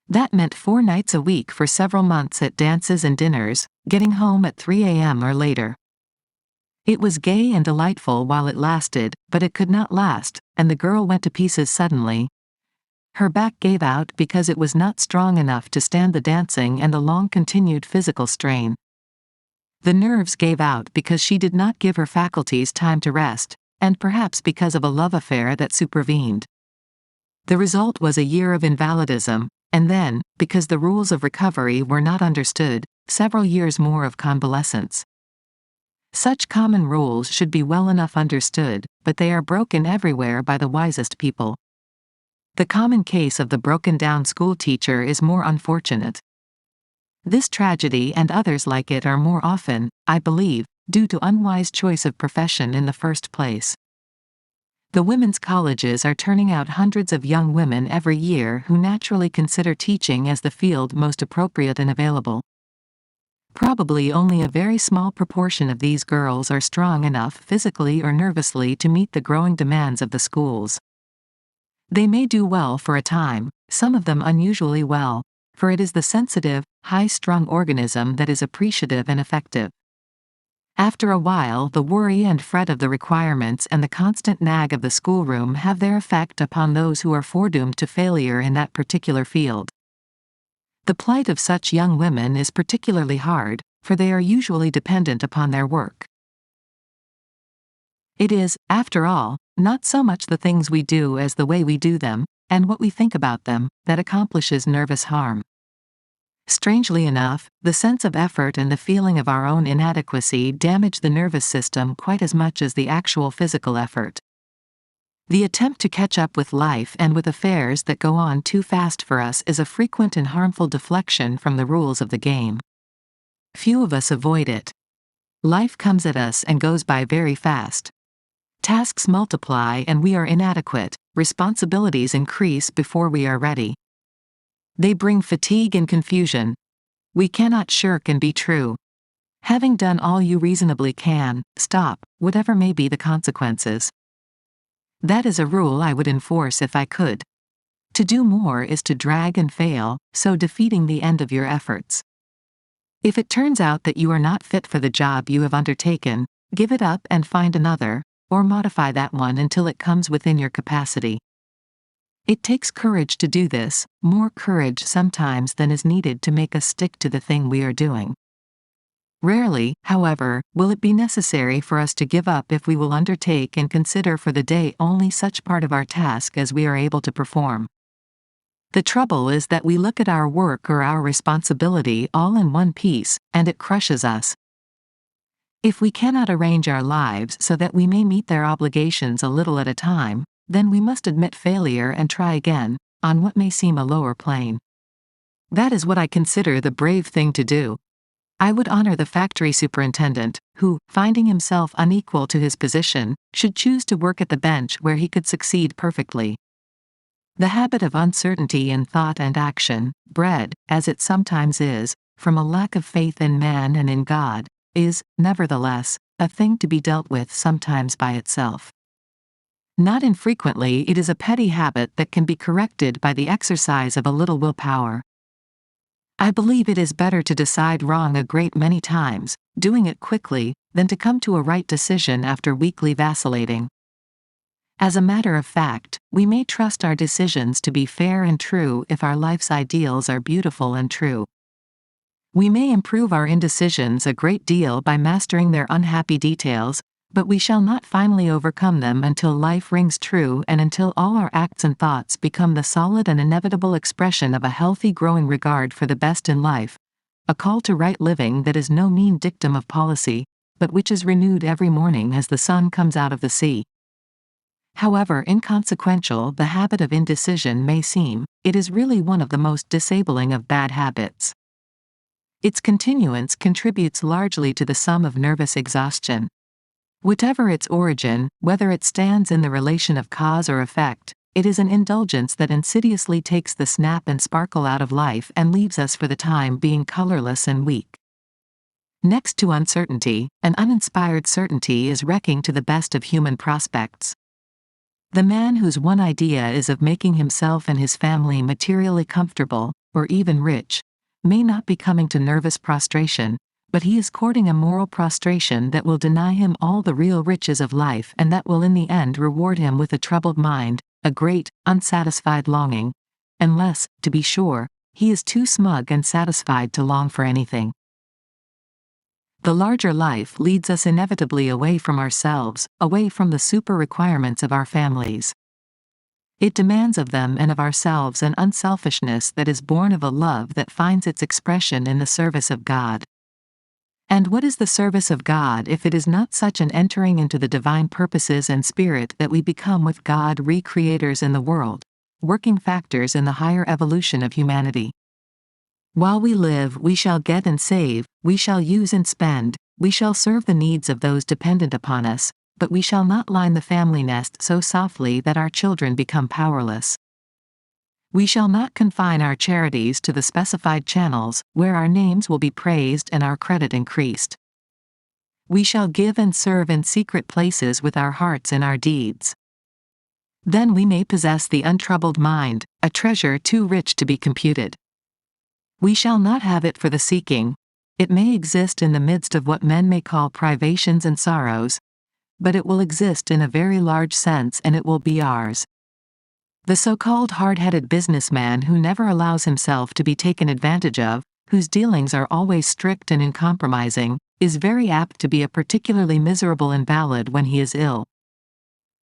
Speaker 1: That meant 4 nights a week for several months at dances and dinners, getting home at 3 a.m. or later. It was gay and delightful while it lasted, but it could not last, and the girl went to pieces suddenly. Her back gave out because it was not strong enough to stand the dancing and the long-continued physical strain. The nerves gave out because she did not give her faculties time to rest, and perhaps because of a love affair that supervened. The result was a year of invalidism, and then, because the rules of recovery were not understood, several years more of convalescence. Such common rules should be well enough understood, but they are broken everywhere by the wisest people. The common case of the broken-down schoolteacher is more unfortunate. This tragedy and others like it are more often, I believe, due to unwise choice of profession in the first place. The women's colleges are turning out hundreds of young women every year who naturally consider teaching as the field most appropriate and available. Probably only a very small proportion of these girls are strong enough physically or nervously to meet the growing demands of the schools. They may do well for a time, some of them unusually well, for it is the sensitive, high-strung organism that is appreciative and effective. After a while, the worry and fret of the requirements and the constant nag of the schoolroom have their effect upon those who are foredoomed to failure in that particular field. The plight of such young women is particularly hard, for they are usually dependent upon their work. It is, after all, not so much the things we do as the way we do them, and what we think about them, that accomplishes nervous harm. Strangely enough, the sense of effort and the feeling of our own inadequacy damage the nervous system quite as much as the actual physical effort. The attempt to catch up with life and with affairs that go on too fast for us is a frequent and harmful deflection from the rules of the game. Few of us avoid it. Life comes at us and goes by very fast. Tasks multiply and we are inadequate, responsibilities increase before we are ready. They bring fatigue and confusion. We cannot shirk and be true. Having done all you reasonably can, stop, whatever may be the consequences. That is a rule I would enforce if I could. To do more is to drag and fail, so defeating the end of your efforts. If it turns out that you are not fit for the job you have undertaken, give it up and find another, or modify that one until it comes within your capacity. It takes courage to do this, more courage sometimes than is needed to make us stick to the thing we are doing. Rarely, however, will it be necessary for us to give up if we will undertake and consider for the day only such part of our task as we are able to perform. The trouble is that we look at our work or our responsibility all in one piece, and it crushes us. If we cannot arrange our lives so that we may meet their obligations a little at a time, then we must admit failure and try again, on what may seem a lower plane. That is what I consider the brave thing to do. I would honor the factory superintendent, who, finding himself unequal to his position, should choose to work at the bench where he could succeed perfectly. The habit of uncertainty in thought and action, bred, as it sometimes is, from a lack of faith in man and in God, is, nevertheless, a thing to be dealt with sometimes by itself. Not infrequently it is a petty habit that can be corrected by the exercise of a little willpower. I believe it is better to decide wrong a great many times, doing it quickly, than to come to a right decision after weakly vacillating. As a matter of fact, we may trust our decisions to be fair and true if our life's ideals are beautiful and true. We may improve our indecisions a great deal by mastering their unhappy details, but we shall not finally overcome them until life rings true and until all our acts and thoughts become the solid and inevitable expression of a healthy growing regard for the best in life, a call to right living that is no mean dictum of policy, but which is renewed every morning as the sun comes out of the sea. However inconsequential the habit of indecision may seem, it is really one of the most disabling of bad habits. Its continuance contributes largely to the sum of nervous exhaustion. Whatever its origin, whether it stands in the relation of cause or effect, it is an indulgence that insidiously takes the snap and sparkle out of life and leaves us for the time being colorless and weak. Next to uncertainty, an uninspired certainty is wrecking to the best of human prospects. The man whose one idea is of making himself and his family materially comfortable, or even rich, may not be coming to nervous prostration, but he is courting a moral prostration that will deny him all the real riches of life and that will in the end reward him with a troubled mind, a great, unsatisfied longing, unless, to be sure, he is too smug and satisfied to long for anything. The larger life leads us inevitably away from ourselves, away from the super-requirements of our families. It demands of them and of ourselves an unselfishness that is born of a love that finds its expression in the service of God. And what is the service of God if it is not such an entering into the divine purposes and spirit that we become with God recreators in the world, working factors in the higher evolution of humanity? While we live we shall get and save, we shall use and spend, we shall serve the needs of those dependent upon us, but we shall not line the family nest so softly that our children become powerless. We shall not confine our charities to the specified channels, where our names will be praised and our credit increased. We shall give and serve in secret places with our hearts and our deeds. Then we may possess the untroubled mind, a treasure too rich to be computed. We shall not have it for the seeking. It may exist in the midst of what men may call privations and sorrows, but it will exist in a very large sense and it will be ours. The so-called hard-headed businessman who never allows himself to be taken advantage of, whose dealings are always strict and uncompromising, is very apt to be a particularly miserable invalid when he is ill.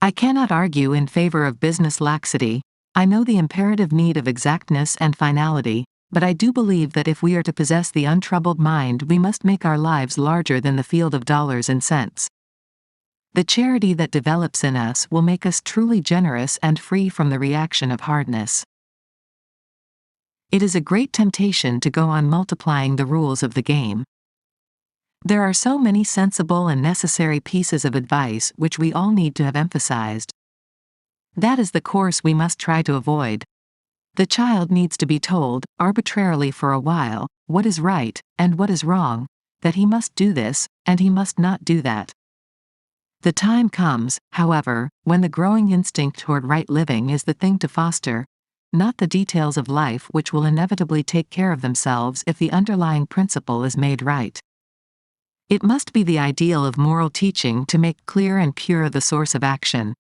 Speaker 1: I cannot argue in favor of business laxity. I know the imperative need of exactness and finality, but I do believe that if we are to possess the untroubled mind we must make our lives larger than the field of dollars and cents. The charity that develops in us will make us truly generous and free from the reaction of hardness. It is a great temptation to go on multiplying the rules of the game. There are so many sensible and necessary pieces of advice which we all need to have emphasized. That is the course we must try to avoid. The child needs to be told, arbitrarily for a while, what is right, and what is wrong, that he must do this, and he must not do that. The time comes, however, when the growing instinct toward right living is the thing to foster, not the details of life which will inevitably take care of themselves if the underlying principle is made right. It must be the ideal of moral teaching to make clear and pure the source of action.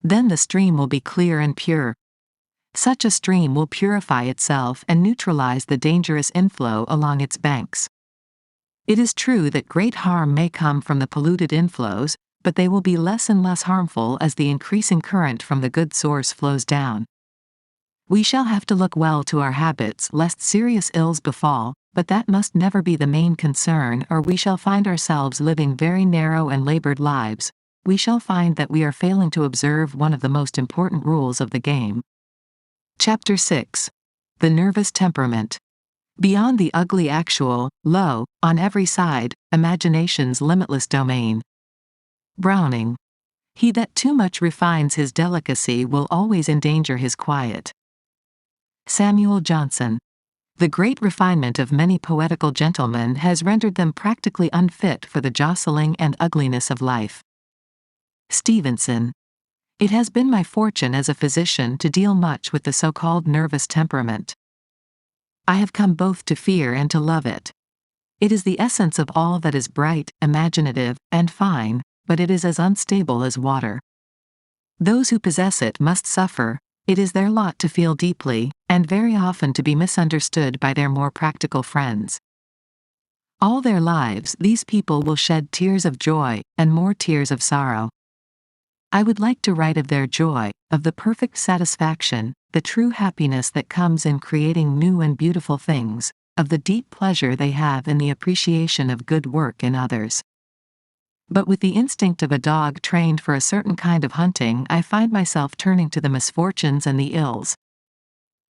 Speaker 1: Then the stream will be clear and pure. Such a stream will purify itself and neutralize the dangerous inflow along its banks. It is true that great harm may come from the polluted inflows, but they will be less and less harmful as the increasing current from the good source flows down. We shall have to look well to our habits lest serious ills befall, but that must never be the main concern, or we shall find ourselves living very narrow and labored lives. We shall find that we are failing to observe one of the most important rules of the game. Chapter 6. The Nervous Temperament. Beyond the ugly actual, lo, on every side, imagination's limitless domain. Browning. He that too much refines his delicacy will always endanger his quiet. Samuel Johnson. The great refinement of many poetical gentlemen has rendered them practically unfit for the jostling and ugliness of life. Stevenson. It has been my fortune as a physician to deal much with the so-called nervous temperament. I have come both to fear and to love it. It is the essence of all that is bright, imaginative, and fine, but it is as unstable as water. Those who possess it must suffer. It is their lot to feel deeply, and very often to be misunderstood by their more practical friends. All their lives these people will shed tears of joy, and more tears of sorrow. I would like to write of their joy, of the perfect satisfaction, the true happiness that comes in creating new and beautiful things, of the deep pleasure they have in the appreciation of good work in others. But with the instinct of a dog trained for a certain kind of hunting, I find myself turning to the misfortunes and the ills.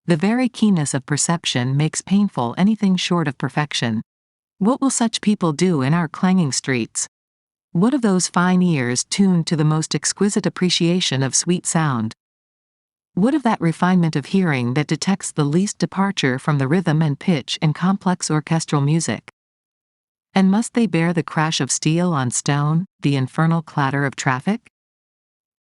Speaker 1: The very keenness of perception makes painful anything short of perfection. What will such people do in our clanging streets? What of those fine ears tuned to the most exquisite appreciation of sweet sound? What of that refinement of hearing that detects the least departure from the rhythm and pitch in complex orchestral music? And must they bear the crash of steel on stone, the infernal clatter of traffic?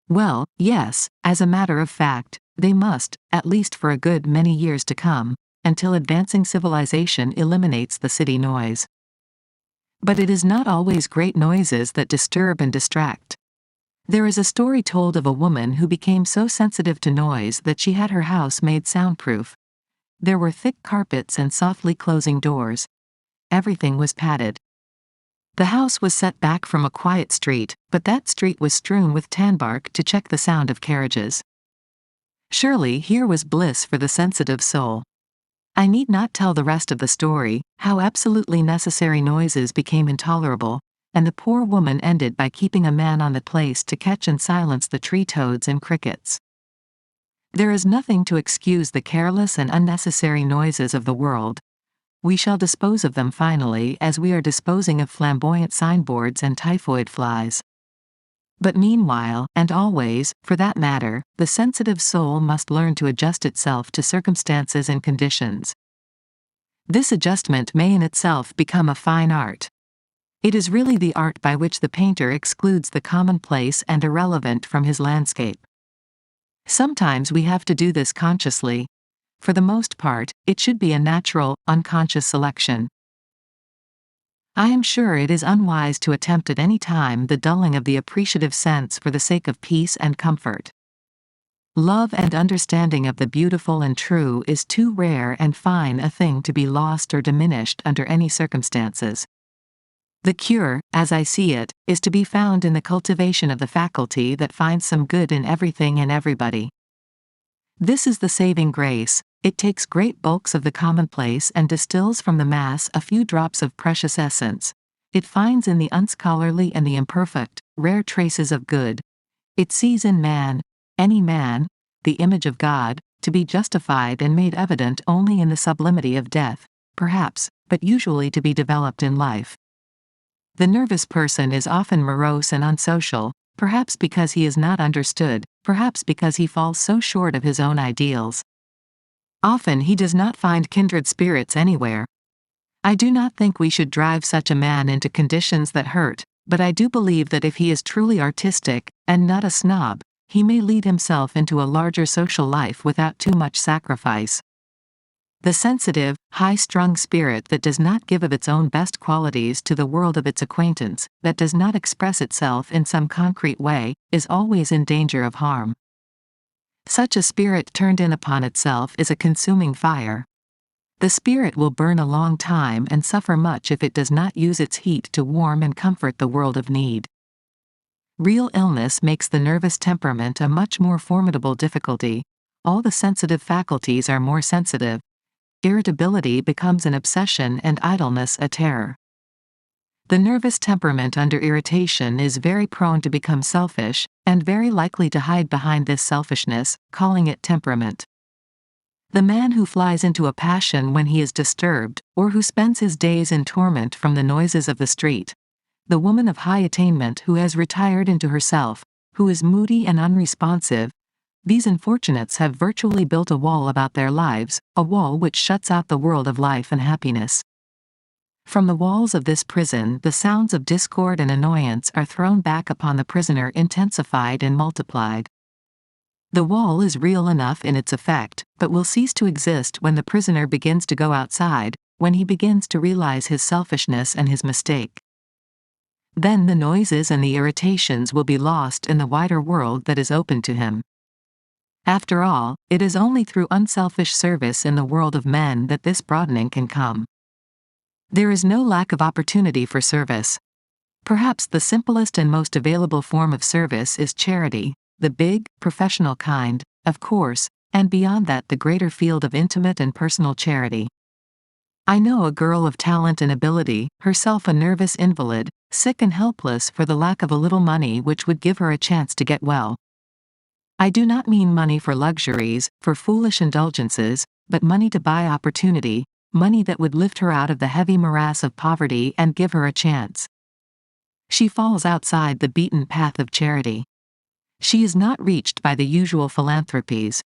Speaker 1: Well, yes, as a matter of fact, they must, at least for a good many years to come, until advancing civilization eliminates the city noise. But it is not always great noises that disturb and distract. There is a story told of a woman who became so sensitive to noise that she had her house made soundproof. There were thick carpets and softly closing doors. Everything was padded. The house was set back from a quiet street, but that street was strewn with tanbark to check the sound of carriages. Surely here was bliss for the sensitive soul. I need not tell the rest of the story, how absolutely necessary noises became intolerable, and the poor woman ended by keeping a man on the place to catch and silence the tree toads and crickets. There is nothing to excuse the careless and unnecessary noises of the world. We shall dispose of them finally as we are disposing of flamboyant signboards and typhoid flies. But meanwhile, and always, for that matter, the sensitive soul must learn to adjust itself to circumstances and conditions. This adjustment may in itself become a fine art. It is really the art by which the painter excludes the commonplace and irrelevant from his landscape. Sometimes we have to do this consciously. For the most part, it should be a natural, unconscious selection. I am sure it is unwise to attempt at any time the dulling of the appreciative sense for the sake of peace and comfort. Love and understanding of the beautiful and true is too rare and fine a thing to be lost or diminished under any circumstances. The cure, as I see it, is to be found in the cultivation of the faculty that finds some good in everything and everybody. This is the saving grace. It takes great bulks of the commonplace and distills from the mass a few drops of precious essence. It finds in the unscholarly and the imperfect, rare traces of good. It sees in man, any man, the image of God, to be justified and made evident only in the sublimity of death, perhaps, but usually to be developed in life. The nervous person is often morose and unsocial, perhaps because he is not understood, perhaps because he falls so short of his own ideals. Often he does not find kindred spirits anywhere. I do not think we should drive such a man into conditions that hurt, but I do believe that if he is truly artistic, and not a snob, he may lead himself into a larger social life without too much sacrifice. The sensitive, high-strung spirit that does not give of its own best qualities to the world of its acquaintance, that does not express itself in some concrete way, is always in danger of harm. Such a spirit turned in upon itself is a consuming fire. The spirit will burn a long time and suffer much if it does not use its heat to warm and comfort the world of need. Real illness makes the nervous temperament a much more formidable difficulty. All the sensitive faculties are more sensitive. Irritability becomes an obsession and idleness a terror. The nervous temperament under irritation is very prone to become selfish, and very likely to hide behind this selfishness, calling it temperament. The man who flies into a passion when he is disturbed, or who spends his days in torment from the noises of the street. The woman of high attainment who has retired into herself, who is moody and unresponsive. These unfortunates have virtually built a wall about their lives, a wall which shuts out the world of life and happiness. From the walls of this prison the sounds of discord and annoyance are thrown back upon the prisoner intensified and multiplied. The wall is real enough in its effect, but will cease to exist when the prisoner begins to go outside, when he begins to realize his selfishness and his mistake. Then the noises and the irritations will be lost in the wider world that is open to him. After all, it is only through unselfish service in the world of men that this broadening can come. There is no lack of opportunity for service. Perhaps the simplest and most available form of service is charity, the big, professional kind, of course, and beyond that the greater field of intimate and personal charity. I know a girl of talent and ability, herself a nervous invalid, sick and helpless for the lack of a little money which would give her a chance to get well. I do not mean money for luxuries, for foolish indulgences, but money to buy opportunity, money that would lift her out of the heavy morass of poverty and give her a chance. She falls outside the beaten path of charity. She is not reached by the usual philanthropies.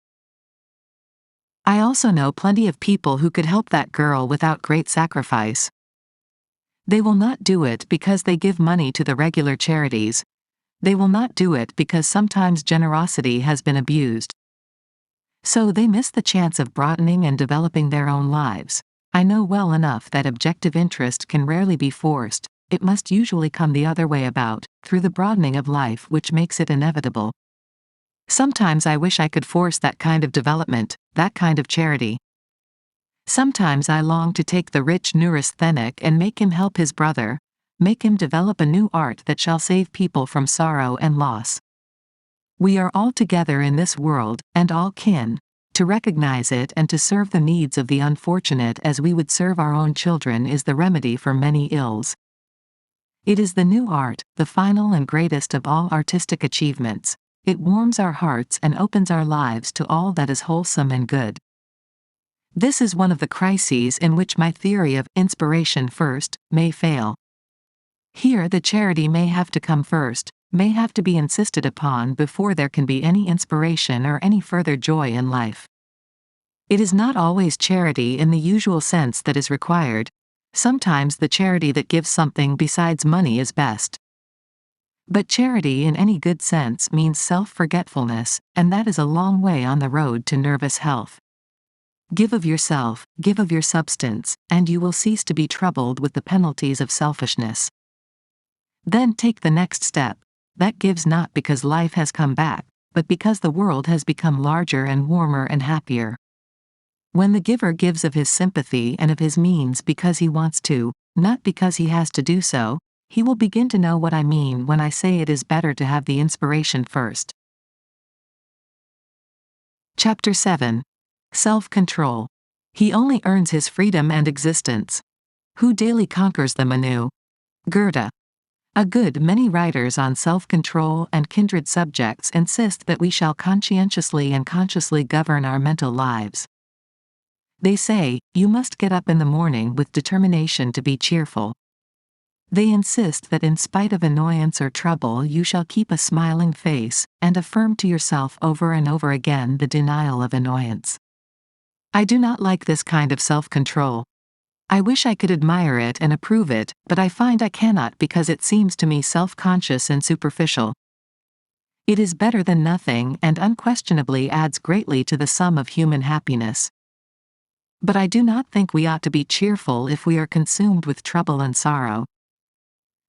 Speaker 1: I also know plenty of people who could help that girl without great sacrifice. They will not do it because they give money to the regular charities. They will not do it because sometimes generosity has been abused. So they miss the chance of broadening and developing their own lives. I know well enough that objective interest can rarely be forced, it must usually come the other way about, through the broadening of life which makes it inevitable. Sometimes I wish I could force that kind of development, that kind of charity. Sometimes I long to take the rich neurasthenic and make him help his brother, make him develop a new art that shall save people from sorrow and loss. We are all together in this world, and all kin. To recognize it and to serve the needs of the unfortunate as we would serve our own children is the remedy for many ills. It is the new art, the final and greatest of all artistic achievements. It warms our hearts and opens our lives to all that is wholesome and good. This is one of the crises in which my theory of inspiration first may fail. Here the charity may have to come first, may have to be insisted upon before there can be any inspiration or any further joy in life. It is not always charity in the usual sense that is required. Sometimes the charity that gives something besides money is best. But charity in any good sense means self-forgetfulness, and that is a long way on the road to nervous health. Give of yourself, give of your substance, and you will cease to be troubled with the penalties of selfishness. Then take the next step. That gives not because life has come back, but because the world has become larger and warmer and happier. When the giver gives of his sympathy and of his means because he wants to, not because he has to do so, he will begin to know what I mean when I say it is better to have the inspiration first. Chapter 7. Self-control. He only earns his freedom and existence. Who daily conquers them anew. Goethe. A good many writers on self-control and kindred subjects insist that we shall conscientiously and consciously govern our mental lives. They say, you must get up in the morning with determination to be cheerful. They insist that in spite of annoyance or trouble you shall keep a smiling face, and affirm to yourself over and over again the denial of annoyance. I do not like this kind of self-control. I wish I could admire it and approve it, but I find I cannot because it seems to me self-conscious and superficial. It is better than nothing and unquestionably adds greatly to the sum of human happiness. But I do not think we ought to be cheerful if we are consumed with trouble and sorrow.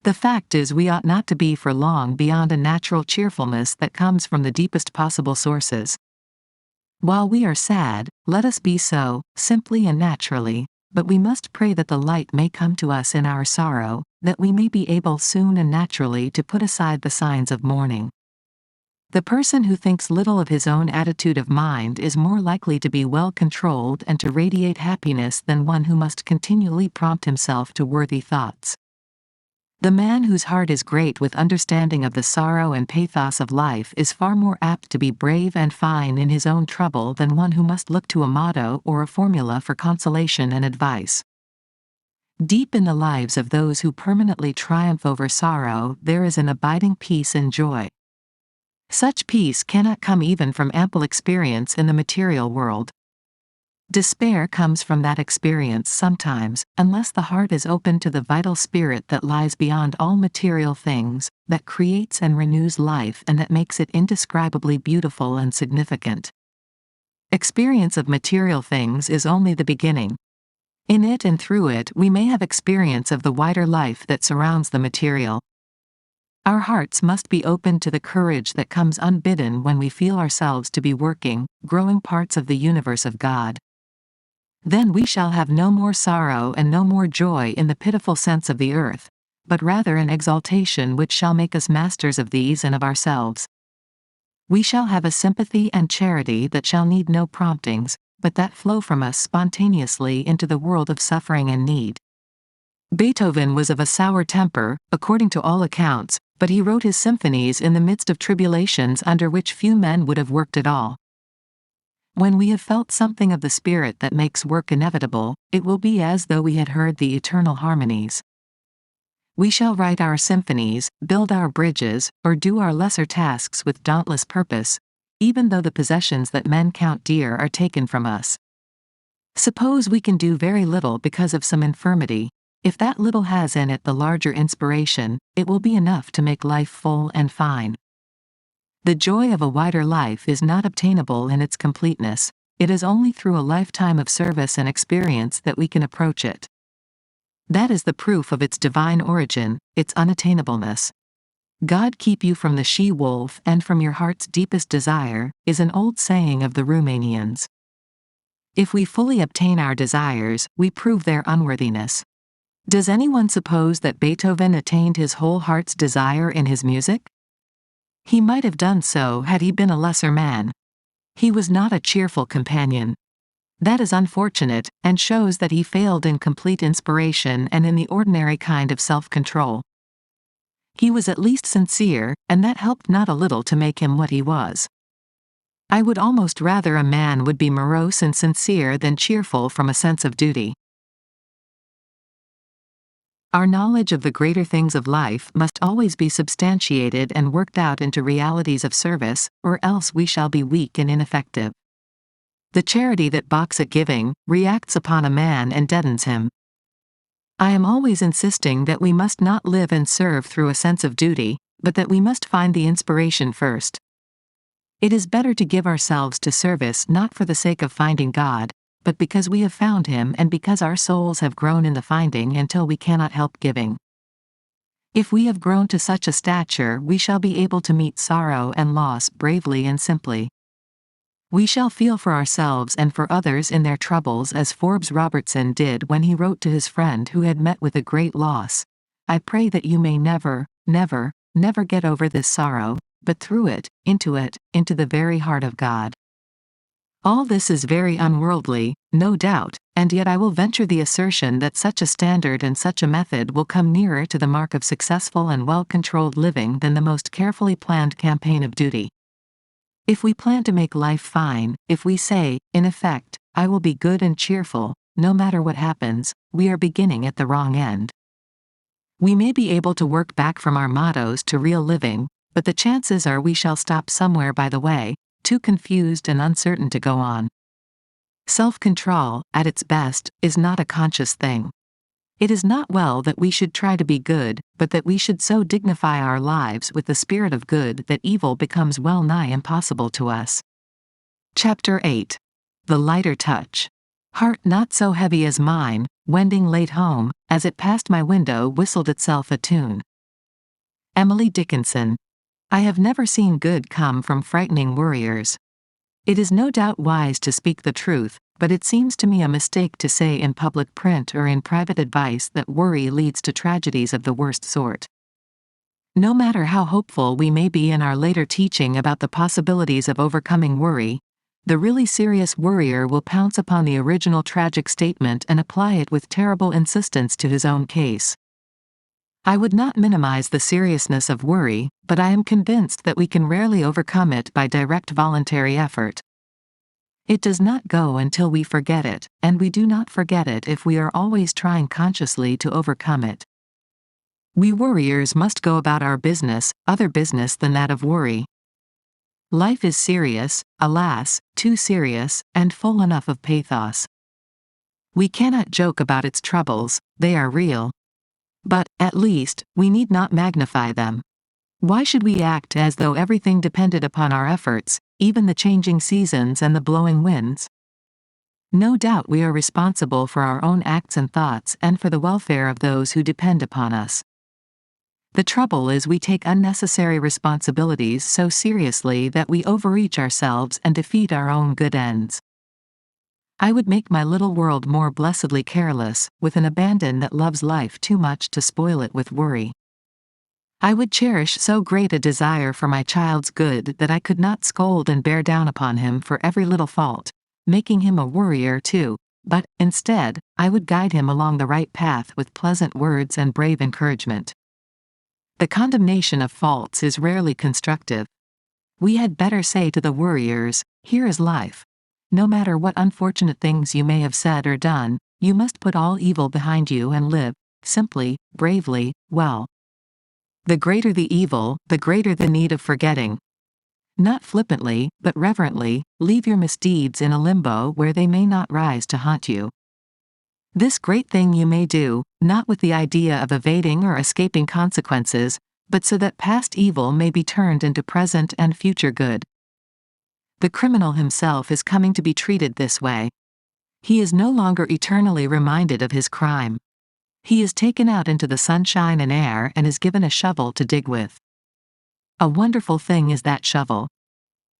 Speaker 1: The fact is we ought not to be for long beyond a natural cheerfulness that comes from the deepest possible sources. While we are sad, let us be so, simply and naturally, but we must pray that the light may come to us in our sorrow, that we may be able soon and naturally to put aside the signs of mourning. The person who thinks little of his own attitude of mind is more likely to be well controlled and to radiate happiness than one who must continually prompt himself to worthy thoughts. The man whose heart is great with understanding of the sorrow and pathos of life is far more apt to be brave and fine in his own trouble than one who must look to a motto or a formula for consolation and advice. Deep in the lives of those who permanently triumph over sorrow there is an abiding peace and joy. Such peace cannot come even from ample experience in the material world. Despair comes from that experience sometimes, unless the heart is open to the vital spirit that lies beyond all material things, that creates and renews life and that makes it indescribably beautiful and significant. Experience of material things is only the beginning. In it and through it we may have experience of the wider life that surrounds the material. Our hearts must be open to the courage that comes unbidden when we feel ourselves to be working, growing parts of the universe of God. Then we shall have no more sorrow and no more joy in the pitiful sense of the earth, but rather an exaltation which shall make us masters of these and of ourselves. We shall have a sympathy and charity that shall need no promptings, but that flow from us spontaneously into the world of suffering and need. Beethoven was of a sour temper, according to all accounts, but he wrote his symphonies in the midst of tribulations under which few men would have worked at all. When we have felt something of the spirit that makes work inevitable, it will be as though we had heard the eternal harmonies. We shall write our symphonies, build our bridges, or do our lesser tasks with dauntless purpose, even though the possessions that men count dear are taken from us. Suppose we can do very little because of some infirmity. If that little has in it the larger inspiration, it will be enough to make life full and fine. The joy of a wider life is not obtainable in its completeness, it is only through a lifetime of service and experience that we can approach it. That is the proof of its divine origin, its unattainableness. God keep you from the she-wolf and from your heart's deepest desire, is an old saying of the Romanians. If we fully obtain our desires, we prove their unworthiness. Does anyone suppose that Beethoven attained his whole heart's desire in his music? He might have done so had he been a lesser man. He was not a cheerful companion. That is unfortunate, and shows that he failed in complete inspiration and in the ordinary kind of self-control. He was at least sincere, and that helped not a little to make him what he was. I would almost rather a man would be morose and sincere than cheerful from a sense of duty. Our knowledge of the greater things of life must always be substantiated and worked out into realities of service, or else we shall be weak and ineffective. The charity that balks at giving, reacts upon a man and deadens him. I am always insisting that we must not live and serve through a sense of duty, but that we must find the inspiration first. It is better to give ourselves to service not for the sake of finding God, but because we have found Him and because our souls have grown in the finding until we cannot help giving. If we have grown to such a stature we shall be able to meet sorrow and loss bravely and simply. We shall feel for ourselves and for others in their troubles as Forbes Robertson did when he wrote to his friend who had met with a great loss, "I pray that you may never, never, never get over this sorrow, but through it, into the very heart of God." All this is very unworldly, no doubt, and yet I will venture the assertion that such a standard and such a method will come nearer to the mark of successful and well-controlled living than the most carefully planned campaign of duty. If we plan to make life fine, if we say, in effect, "I will be good and cheerful, no matter what happens," we are beginning at the wrong end. We may be able to work back from our mottos to real living, but the chances are we shall stop somewhere by the way, too confused and uncertain to go on. Self-control, at its best, is not a conscious thing. It is not well that we should try to be good, but that we should so dignify our lives with the spirit of good that evil becomes well nigh impossible to us. Chapter 8. The Lighter Touch. Heart not so heavy as mine, wending late home, as it passed my window whistled itself a tune. Emily Dickinson. I have never seen good come from frightening worriers. It is no doubt wise to speak the truth, but it seems to me a mistake to say in public print or in private advice that worry leads to tragedies of the worst sort. No matter how hopeful we may be in our later teaching about the possibilities of overcoming worry, the really serious worrier will pounce upon the original tragic statement and apply it with terrible insistence to his own case. I would not minimize the seriousness of worry, but I am convinced that we can rarely overcome it by direct voluntary effort. It does not go until we forget it, and we do not forget it if we are always trying consciously to overcome it. We worriers must go about our business, other business than that of worry. Life is serious, alas, too serious, and full enough of pathos. We cannot joke about its troubles, they are real. But, at least, we need not magnify them. Why should we act as though everything depended upon our efforts, even the changing seasons and the blowing winds? No doubt we are responsible for our own acts and thoughts and for the welfare of those who depend upon us. The trouble is we take unnecessary responsibilities so seriously that we overreach ourselves and defeat our own good ends. I would make my little world more blessedly careless, with an abandon that loves life too much to spoil it with worry. I would cherish so great a desire for my child's good that I could not scold and bear down upon him for every little fault, making him a worrier too, but, instead, I would guide him along the right path with pleasant words and brave encouragement. The condemnation of faults is rarely constructive. We had better say to the worriers, here is life. No matter what unfortunate things you may have said or done, you must put all evil behind you and live, simply, bravely, well. The greater the evil, the greater the need of forgetting. Not flippantly, but reverently, leave your misdeeds in a limbo where they may not rise to haunt you. This great thing you may do, not with the idea of evading or escaping consequences, but so that past evil may be turned into present and future good. The criminal himself is coming to be treated this way. He is no longer eternally reminded of his crime. He is taken out into the sunshine and air and is given a shovel to dig with. A wonderful thing is that shovel.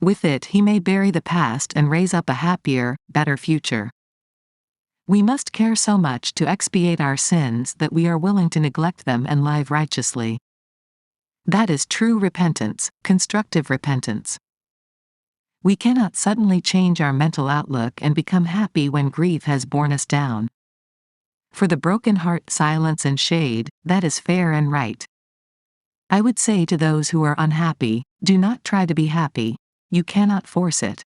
Speaker 1: With it he may bury the past and raise up a happier, better future. We must care so much to expiate our sins that we are willing to neglect them and live righteously. That is true repentance, constructive repentance. We cannot suddenly change our mental outlook and become happy when grief has borne us down. For the broken heart silence and shade, that is fair and right. I would say to those who are unhappy, do not try to be happy, you cannot force it.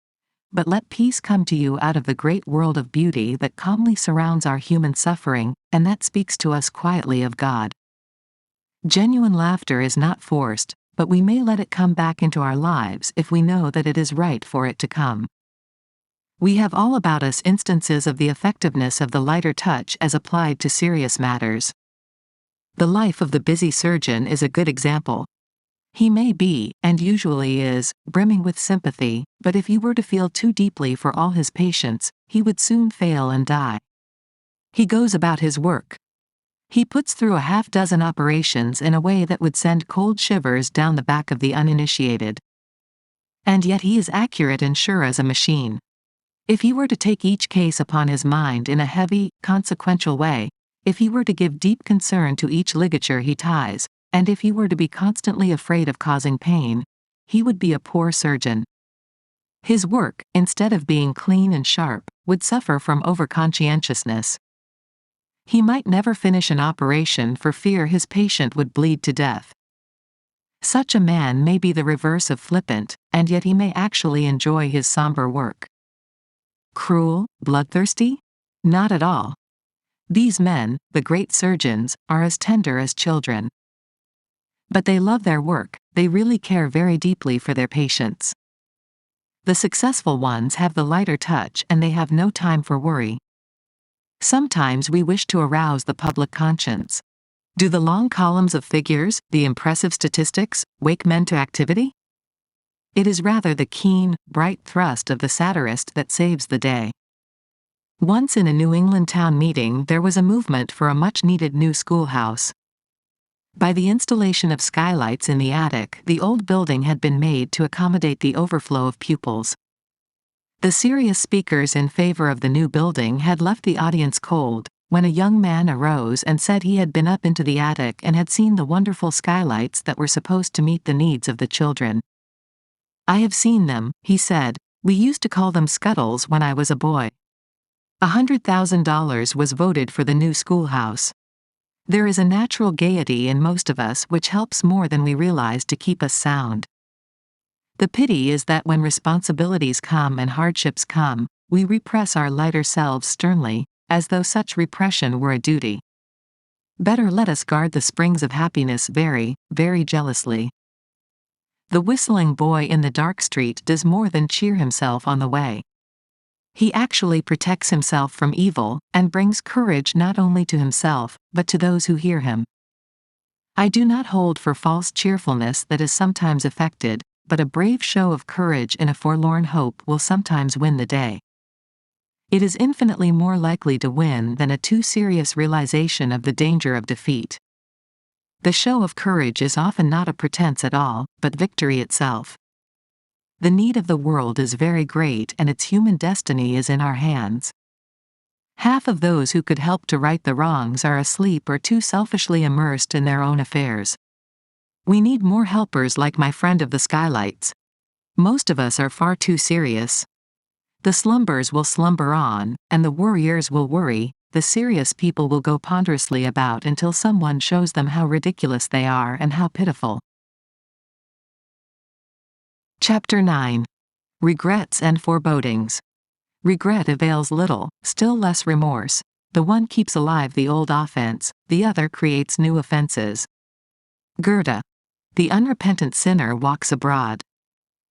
Speaker 1: But let peace come to you out of the great world of beauty that calmly surrounds our human suffering, and that speaks to us quietly of God. Genuine laughter is not forced, but we may let it come back into our lives if we know that it is right for it to come. We have all about us instances of the effectiveness of the lighter touch as applied to serious matters. The life of the busy surgeon is a good example. He may be, and usually is, brimming with sympathy, but if he were to feel too deeply for all his patients, he would soon fail and die. He goes about his work. He puts through a half-dozen operations in a way that would send cold shivers down the back of the uninitiated. And yet he is accurate and sure as a machine. If he were to take each case upon his mind in a heavy, consequential way, if he were to give deep concern to each ligature he ties, and if he were to be constantly afraid of causing pain, he would be a poor surgeon. His work, instead of being clean and sharp, would suffer from overconscientiousness. He might never finish an operation for fear his patient would bleed to death. Such a man may be the reverse of flippant, and yet he may actually enjoy his somber work. Cruel, bloodthirsty? Not at all. These men, the great surgeons, are as tender as children. But they love their work, they really care very deeply for their patients. The successful ones have the lighter touch and they have no time for worry. Sometimes we wish to arouse the public conscience. Do the long columns of figures, the impressive statistics, wake men to activity? It is rather the keen, bright thrust of the satirist that saves the day. Once in a New England town meeting there was a movement for a much-needed new schoolhouse. By the installation of skylights in the attic, the old building had been made to accommodate the overflow of pupils. The serious speakers in favor of the new building had left the audience cold, when a young man arose and said he had been up into the attic and had seen the wonderful skylights that were supposed to meet the needs of the children. "I have seen them," he said. "We used to call them scuttles when I was a boy." $100,000 was voted for the new schoolhouse. There is a natural gaiety in most of us which helps more than we realize to keep us sound. The pity is that when responsibilities come and hardships come, we repress our lighter selves sternly, as though such repression were a duty. Better let us guard the springs of happiness very, very jealously. The whistling boy in the dark street does more than cheer himself on the way. He actually protects himself from evil, and brings courage not only to himself, but to those who hear him. I do not hold for false cheerfulness that is sometimes affected, but a brave show of courage in a forlorn hope will sometimes win the day. It is infinitely more likely to win than a too serious realization of the danger of defeat. The show of courage is often not a pretense at all, but victory itself. The need of the world is very great and its human destiny is in our hands. Half of those who could help to right the wrongs are asleep or too selfishly immersed in their own affairs. We need more helpers like my friend of the skylights. Most of us are far too serious. The slumbers will slumber on, and the worriers will worry. The serious people will go ponderously about until someone shows them how ridiculous they are and how pitiful. Chapter 9. Regrets and Forebodings. Regret avails little, still less remorse. The one keeps alive the old offense, the other creates new offenses. Goethe. The unrepentant sinner walks abroad.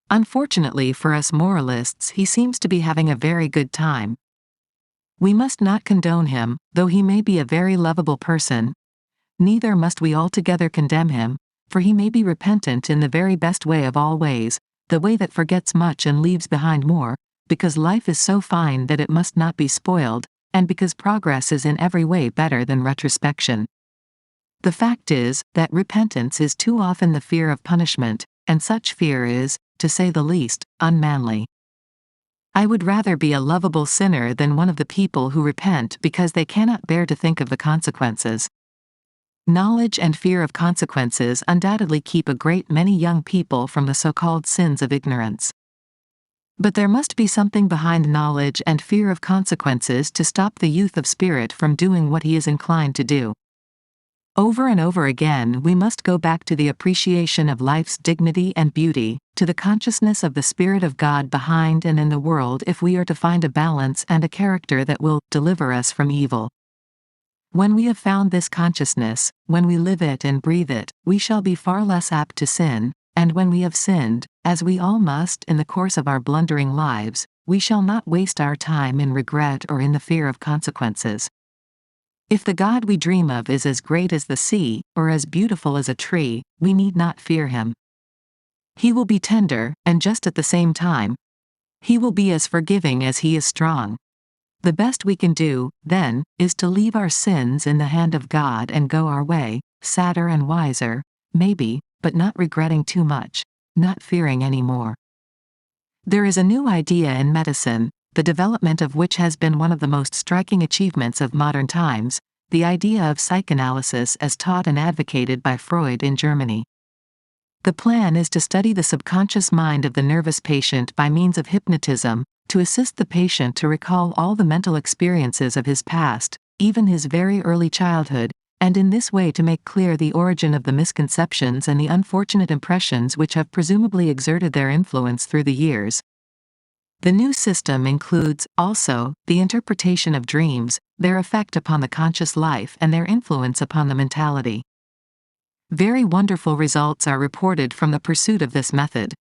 Speaker 1: Unfortunately for us moralists, he seems to be having a very good time. We must not condone him, though he may be a very lovable person. Neither must we altogether condemn him, for he may be repentant in the very best way of all ways, the way that forgets much and leaves behind more, because life is so fine that it must not be spoiled, and because progress is in every way better than retrospection. The fact is, that repentance is too often the fear of punishment, and such fear is, to say the least, unmanly. I would rather be a lovable sinner than one of the people who repent because they cannot bear to think of the consequences. Knowledge and fear of consequences undoubtedly keep a great many young people from the so-called sins of ignorance. But there must be something behind knowledge and fear of consequences to stop the youth of spirit from doing what he is inclined to do. Over and over again we must go back to the appreciation of life's dignity and beauty, to the consciousness of the Spirit of God behind and in the world if we are to find a balance and a character that will deliver us from evil. When we have found this consciousness, when we live it and breathe it, we shall be far less apt to sin, and when we have sinned, as we all must in the course of our blundering lives, we shall not waste our time in regret or in the fear of consequences. If the God we dream of is as great as the sea, or as beautiful as a tree, we need not fear him. He will be tender, and just at the same time. He will be as forgiving as he is strong. The best we can do, then, is to leave our sins in the hand of God and go our way, sadder and wiser, maybe, but not regretting too much, not fearing any more. There is a new idea in medicine, the development of which has been one of the most striking achievements of modern times, the idea of psychoanalysis as taught and advocated by Freud in Germany. The plan is to study the subconscious mind of the nervous patient by means of hypnotism, to assist the patient to recall all the mental experiences of his past, even his very early childhood, and in this way to make clear the origin of the misconceptions and the unfortunate impressions which have presumably exerted their influence through the years. The new system includes, also, the interpretation of dreams, their effect upon the conscious life and their influence upon the mentality. Very wonderful results are reported from the pursuit of this method.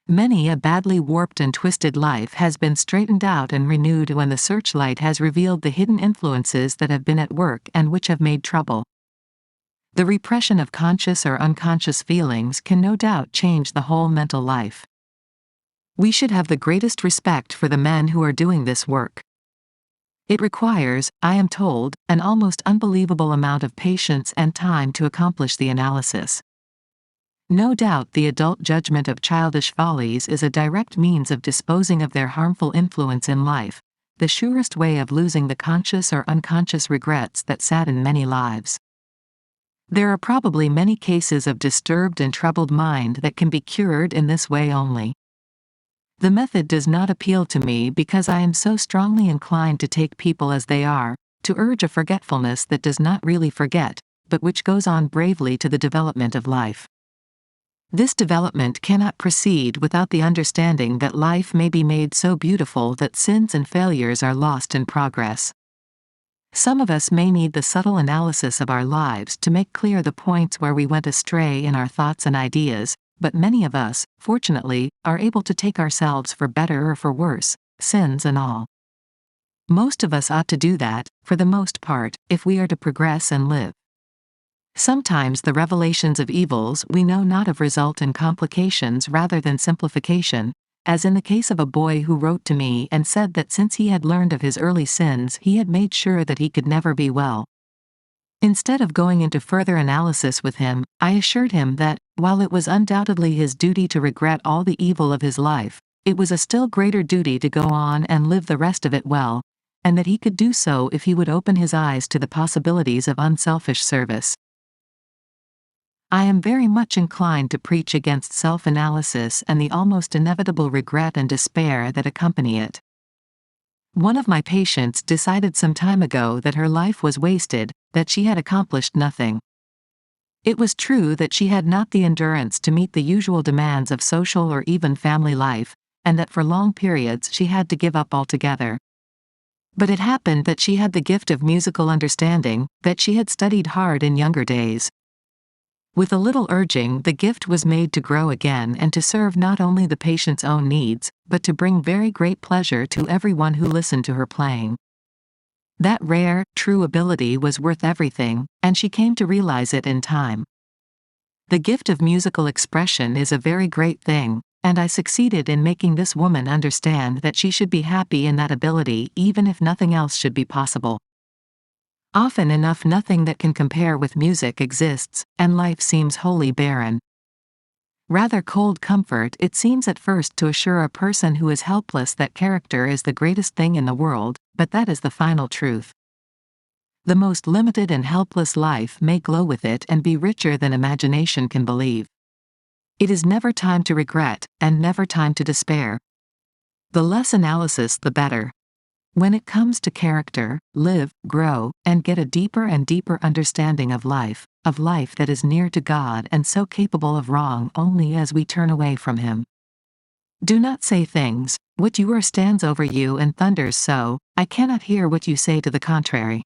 Speaker 1: Many a badly warped and twisted life has been straightened out and renewed when the searchlight has revealed the hidden influences that have been at work and which have made trouble. The repression of conscious or unconscious feelings can no doubt change the whole mental life. We should have the greatest respect for the men who are doing this work. It requires, I am told, an almost unbelievable amount of patience and time to accomplish the analysis. No doubt the adult judgment of childish follies is a direct means of disposing of their harmful influence in life, the surest way of losing the conscious or unconscious regrets that sadden many lives. There are probably many cases of disturbed and troubled mind that can be cured in this way only. The method does not appeal to me because I am so strongly inclined to take people as they are, to urge a forgetfulness that does not really forget, but which goes on bravely to the development of life. This development cannot proceed without the understanding that life may be made so beautiful that sins and failures are lost in progress. Some of us may need the subtle analysis of our lives to make clear the points where we went astray in our thoughts and ideas, but many of us, fortunately, are able to take ourselves for better or for worse, sins and all. Most of us ought to do that, for the most part, if we are to progress and live. Sometimes the revelations of evils we know not of result in complications rather than simplification, as in the case of a boy who wrote to me and said that since he had learned of his early sins he had made sure that he could never be well. Instead of going into further analysis with him, I assured him that, while it was undoubtedly his duty to regret all the evil of his life, it was a still greater duty to go on and live the rest of it well, and that he could do so if he would open his eyes to the possibilities of unselfish service. I am very much inclined to preach against self-analysis and the almost inevitable regret and despair that accompany it. One of my patients decided some time ago that her life was wasted, that she had accomplished nothing. It was true that she had not the endurance to meet the usual demands of social or even family life, and that for long periods she had to give up altogether. But it happened that she had the gift of musical understanding, that she had studied hard in younger days. With a little urging, the gift was made to grow again and to serve not only the patient's own needs, but to bring very great pleasure to everyone who listened to her playing. That rare, true ability was worth everything, and she came to realize it in time. The gift of musical expression is a very great thing, and I succeeded in making this woman understand that she should be happy in that ability even if nothing else should be possible. Often enough nothing that can compare with music exists, and life seems wholly barren. Rather cold comfort it seems at first to assure a person who is helpless that character is the greatest thing in the world, but that is the final truth. The most limited and helpless life may glow with it and be richer than imagination can believe. It is never time to regret, and never time to despair. The less analysis the better. When it comes to character, live, grow, and get a deeper and deeper understanding of life that is near to God and so capable of wrong only as we turn away from Him. Do not say things, "What you are stands over you and thunders so, I cannot hear what you say to the contrary."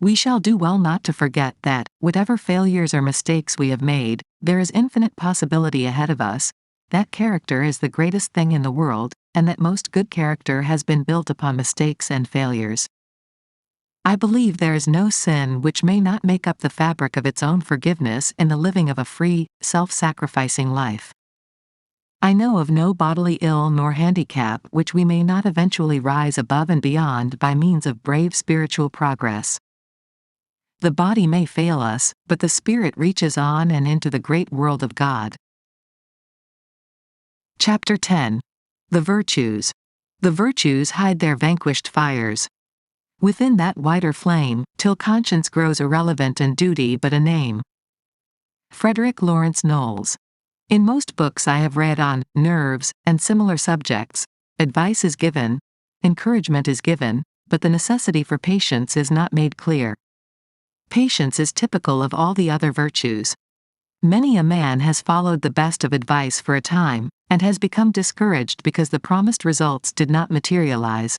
Speaker 1: We shall do well not to forget that, whatever failures or mistakes we have made, there is infinite possibility ahead of us, that character is the greatest thing in the world, and that most good character has been built upon mistakes and failures. I believe there is no sin which may not make up the fabric of its own forgiveness in the living of a free, self-sacrificing life. I know of no bodily ill nor handicap which we may not eventually rise above and beyond by means of brave spiritual progress. The body may fail us, but the spirit reaches on and into the great world of God. Chapter 10. The Virtues. The virtues hide their vanquished fires within that wider flame, till conscience grows irrelevant and duty but a name. Frederick Lawrence Knowles. In most books I have read on nerves and similar subjects, advice is given, encouragement is given, but the necessity for patience is not made clear. Patience is typical of all the other virtues. Many a man has followed the best of advice for a time, and has become discouraged because the promised results did not materialize.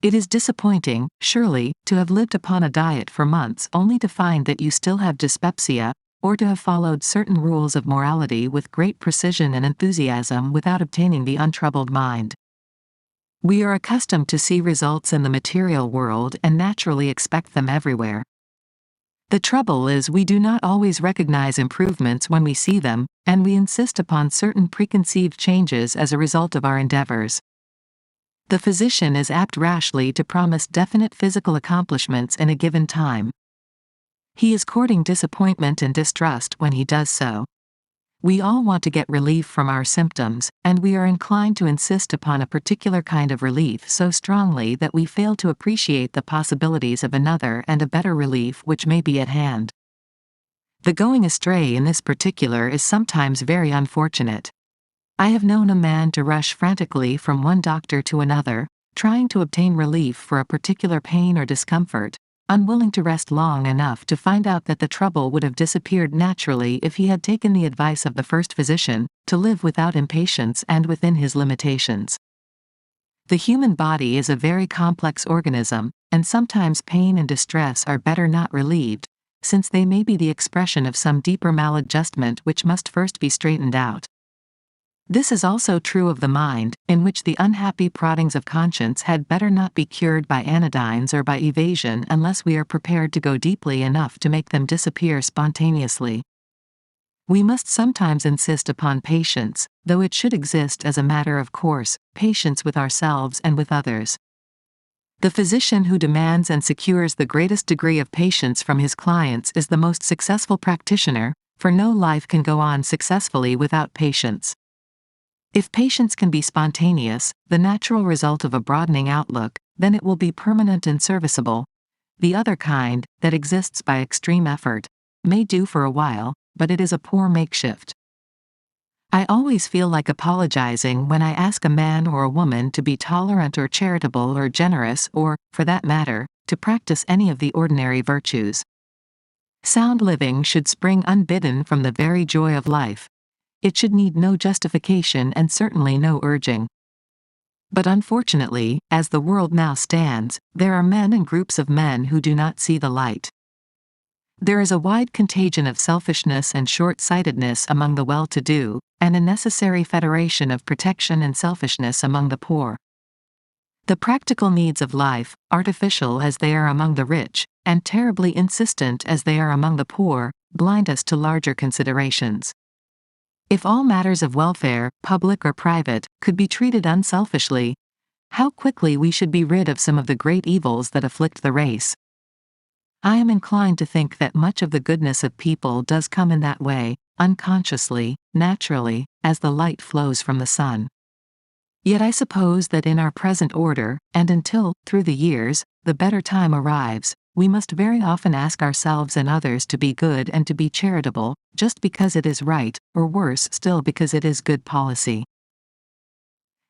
Speaker 1: It is disappointing, surely, to have lived upon a diet for months only to find that you still have dyspepsia, or to have followed certain rules of morality with great precision and enthusiasm without obtaining the untroubled mind. We are accustomed to see results in the material world and naturally expect them everywhere. The trouble is we do not always recognize improvements when we see them, and we insist upon certain preconceived changes as a result of our endeavors. The physician is apt rashly to promise definite physical accomplishments in a given time. He is courting disappointment and distrust when he does so. We all want to get relief from our symptoms, and we are inclined to insist upon a particular kind of relief so strongly that we fail to appreciate the possibilities of another and a better relief which may be at hand. The going astray in this particular is sometimes very unfortunate. I have known a man to rush frantically from one doctor to another, trying to obtain relief for a particular pain or discomfort, unwilling to rest long enough to find out that the trouble would have disappeared naturally if he had taken the advice of the first physician, to live without impatience and within his limitations. The human body is a very complex organism, and sometimes pain and distress are better not relieved, since they may be the expression of some deeper maladjustment which must first be straightened out. This is also true of the mind, in which the unhappy proddings of conscience had better not be cured by anodynes or by evasion unless we are prepared to go deeply enough to make them disappear spontaneously. We must sometimes insist upon patience, though it should exist as a matter of course, patience with ourselves and with others. The physician who demands and secures the greatest degree of patience from his clients is the most successful practitioner, for no life can go on successfully without patience. If patience can be spontaneous, the natural result of a broadening outlook, then it will be permanent and serviceable. The other kind, that exists by extreme effort, may do for a while, but it is a poor makeshift. I always feel like apologizing when I ask a man or a woman to be tolerant or charitable or generous or, for that matter, to practice any of the ordinary virtues. Sound living should spring unbidden from the very joy of life. It should need no justification and certainly no urging. But unfortunately, as the world now stands, there are men and groups of men who do not see the light. There is a wide contagion of selfishness and short-sightedness among the well-to-do, and a necessary federation of protection and selfishness among the poor. The practical needs of life, artificial as they are among the rich, and terribly insistent as they are among the poor, blind us to larger considerations. If all matters of welfare, public or private, could be treated unselfishly, how quickly we should be rid of some of the great evils that afflict the race. I am inclined to think that much of the goodness of people does come in that way, unconsciously, naturally, as the light flows from the sun. Yet I suppose that in our present order, and until, through the years, the better time arrives, we must very often ask ourselves and others to be good and to be charitable, just because it is right, or worse still because it is good policy.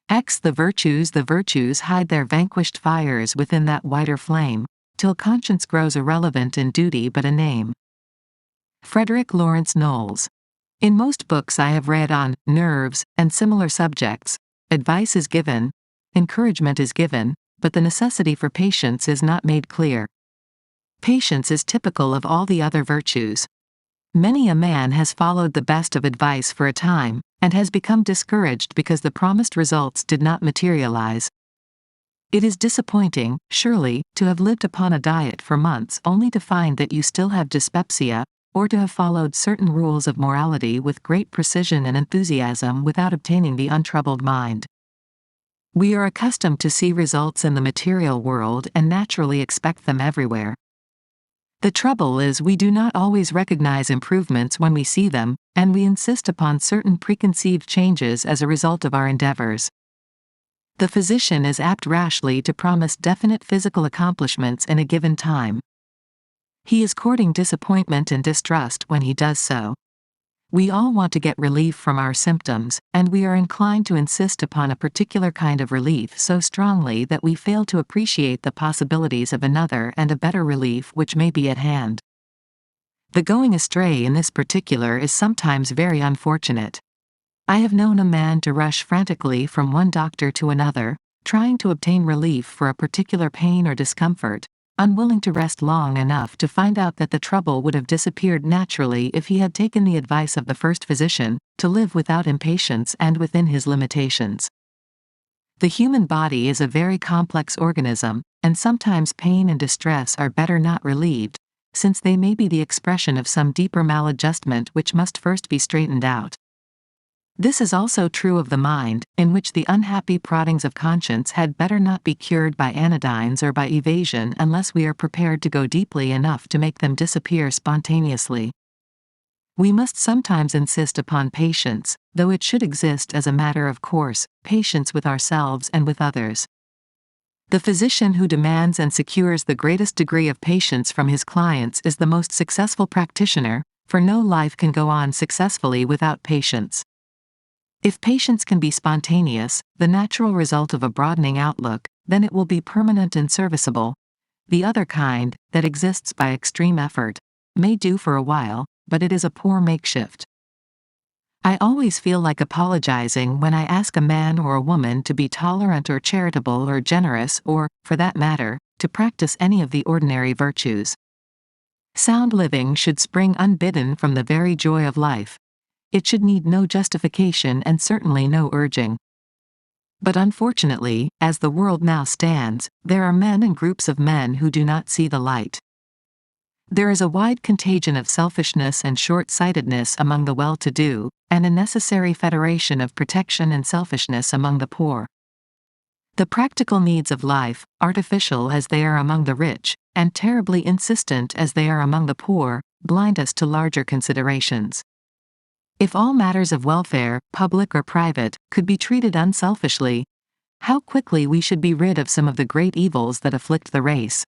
Speaker 1: The virtues hide their vanquished fires within that whiter flame, till conscience grows irrelevant in duty but a name. Frederick Lawrence Knowles. In most books I have read on nerves and similar subjects, advice is given, encouragement is given, but the necessity for patience is not made clear. Patience is typical of all the other virtues. Many a man has followed the best of advice for a time, and has become discouraged because the promised results did not materialize. It is disappointing, surely, to have lived upon a diet for months only to find that you still have dyspepsia, or to have followed certain rules of morality with great precision and enthusiasm without obtaining the untroubled mind. We are accustomed to see results in the material world and naturally expect them everywhere. The trouble is we do not always recognize improvements when we see them, and we insist upon certain preconceived changes as a result of our endeavors. The physician is apt rashly to promise definite physical accomplishments in a given time. He is courting disappointment and distrust when he does so. We all want to get relief from our symptoms, and we are inclined to insist upon a particular kind of relief so strongly that we fail to appreciate the possibilities of another and a better relief which may be at hand. The going astray in this particular is sometimes very unfortunate. I have known a man to rush frantically from one doctor to another, trying to obtain relief for a particular pain or discomfort, unwilling to rest long enough to find out that the trouble would have disappeared naturally if he had taken the advice of the first physician, to live without impatience and within his limitations. The human body is a very complex organism, and sometimes pain and distress are better not relieved, since they may be the expression of some deeper maladjustment which must first be straightened out. This is also true of the mind, in which the unhappy proddings of conscience had better not be cured by anodynes or by evasion unless we are prepared to go deeply enough to make them disappear spontaneously. We must sometimes insist upon patience, though it should exist as a matter of course, patience with ourselves and with others. The physician who demands and secures the greatest degree of patience from his clients is the most successful practitioner, for no life can go on successfully without patience. If patience can be spontaneous, the natural result of a broadening outlook, then it will be permanent and serviceable. The other kind, that exists by extreme effort, may do for a while, but it is a poor makeshift. I always feel like apologizing when I ask a man or a woman to be tolerant or charitable or generous or, for that matter, to practice any of the ordinary virtues. Sound living should spring unbidden from the very joy of life. It should need no justification and certainly no urging. But unfortunately, as the world now stands, there are men and groups of men who do not see the light. There is a wide contagion of selfishness and short-sightedness among the well-to-do, and a necessary federation of protection and selfishness among the poor. The practical needs of life, artificial as they are among the rich, and terribly insistent as they are among the poor, blind us to larger considerations. If all matters of welfare, public or private, could be treated unselfishly, how quickly we should be rid of some of the great evils that afflict the race.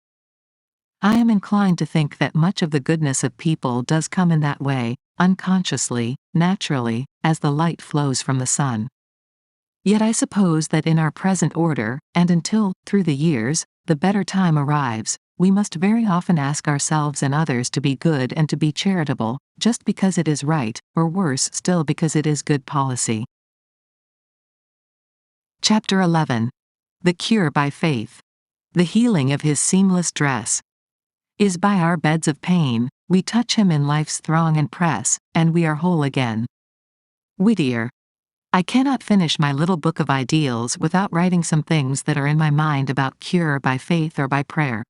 Speaker 1: I am inclined to think that much of the goodness of people does come in that way, unconsciously, naturally, as the light flows from the sun. Yet I suppose that in our present order, and until, through the years, the better time arrives, we must very often ask ourselves and others to be good and to be charitable, just because it is right, or worse still because it is good policy. Chapter 11. The Cure by Faith. The healing of his seamless dress. Is by our beds of pain, we touch him in life's throng and press, and we are whole again. Whittier. I cannot finish my little book of ideals without writing some things that are in my mind about cure by faith or by prayer.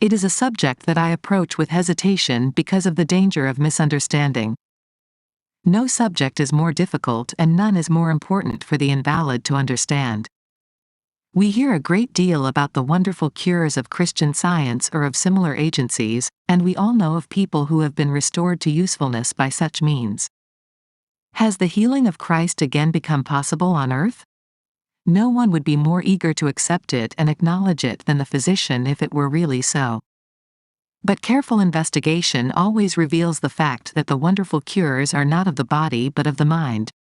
Speaker 1: It is a subject that I approach with hesitation because of the danger of misunderstanding. No subject is more difficult and none is more important for the invalid to understand. We hear a great deal about the wonderful cures of Christian Science or of similar agencies, and we all know of people who have been restored to usefulness by such means. Has the healing of Christ again become possible on earth? No one would be more eager to accept it and acknowledge it than the physician if it were really so. But careful investigation always reveals the fact that the wonderful cures are not of the body but of the mind.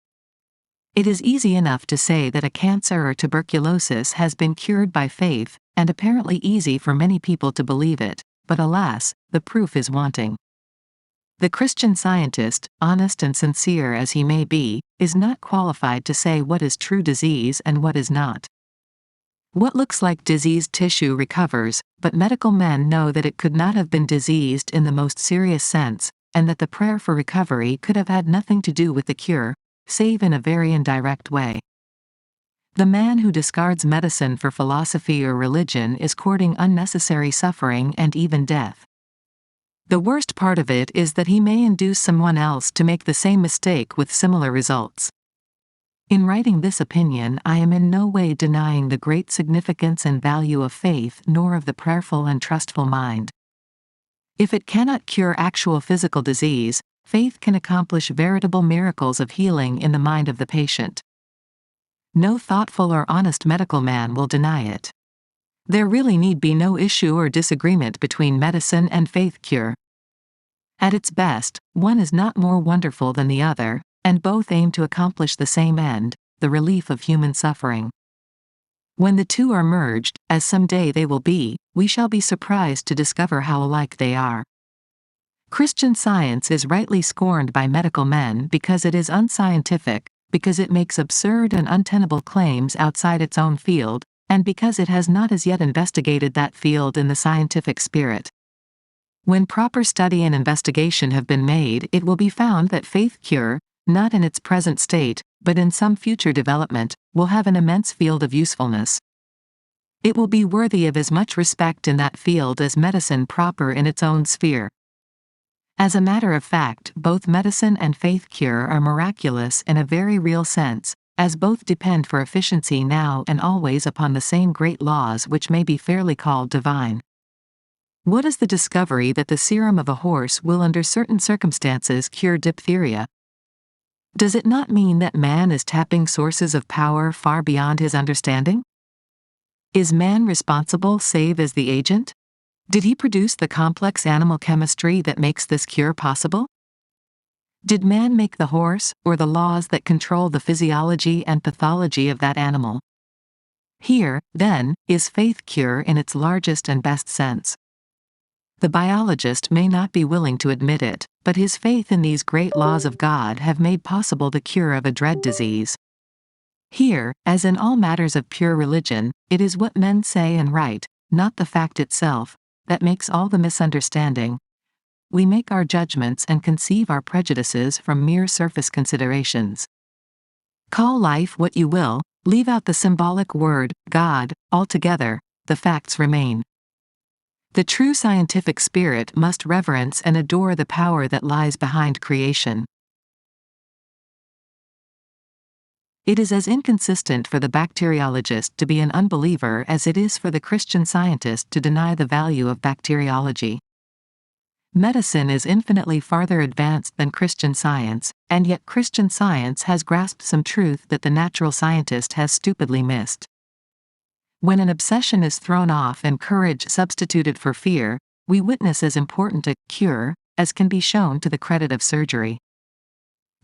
Speaker 1: It is easy enough to say that a cancer or tuberculosis has been cured by faith, and apparently easy for many people to believe it, but alas, the proof is wanting. The Christian Scientist, honest and sincere as he may be, is not qualified to say what is true disease and what is not. What looks like diseased tissue recovers, but medical men know that it could not have been diseased in the most serious sense, and that the prayer for recovery could have had nothing to do with the cure, save in a very indirect way. The man who discards medicine for philosophy or religion is courting unnecessary suffering and even death. The worst part of it is that he may induce someone else to make the same mistake with similar results. In writing this opinion, I am in no way denying the great significance and value of faith nor of the prayerful and trustful mind. If it cannot cure actual physical disease, faith can accomplish veritable miracles of healing in the mind of the patient. No thoughtful or honest medical man will deny it. There really need be no issue or disagreement between medicine and faith cure. At its best, one is not more wonderful than the other, and both aim to accomplish the same end, the relief of human suffering. When the two are merged, as some day they will be, we shall be surprised to discover how alike they are. Christian Science is rightly scorned by medical men because it is unscientific, because it makes absurd and untenable claims outside its own field, and because it has not as yet investigated that field in the scientific spirit. When proper study and investigation have been made, it will be found that faith cure, not in its present state, but in some future development, will have an immense field of usefulness. It will be worthy of as much respect in that field as medicine proper in its own sphere. As a matter of fact, both medicine and faith cure are miraculous in a very real sense, as both depend for efficiency now and always upon the same great laws which may be fairly called divine. What is the discovery that the serum of a horse will under certain circumstances cure diphtheria? Does it not mean that man is tapping sources of power far beyond his understanding? Is man responsible save as the agent? Did he produce the complex animal chemistry that makes this cure possible? Did man make the horse, or the laws that control the physiology and pathology of that animal? Here, then, is faith cure in its largest and best sense. The biologist may not be willing to admit it, but his faith in these great laws of God have made possible the cure of a dread disease. Here, as in all matters of pure religion, it is what men say and write, not the fact itself, that makes all the misunderstanding. We make our judgments and conceive our prejudices from mere surface considerations. Call life what you will, leave out the symbolic word, God, altogether, the facts remain. The true scientific spirit must reverence and adore the power that lies behind creation. It is as inconsistent for the bacteriologist to be an unbeliever as it is for the Christian scientist to deny the value of bacteriology. Medicine is infinitely farther advanced than Christian science, and yet Christian science has grasped some truth that the natural scientist has stupidly missed. When an obsession is thrown off and courage substituted for fear, we witness as important a cure as can be shown to the credit of surgery.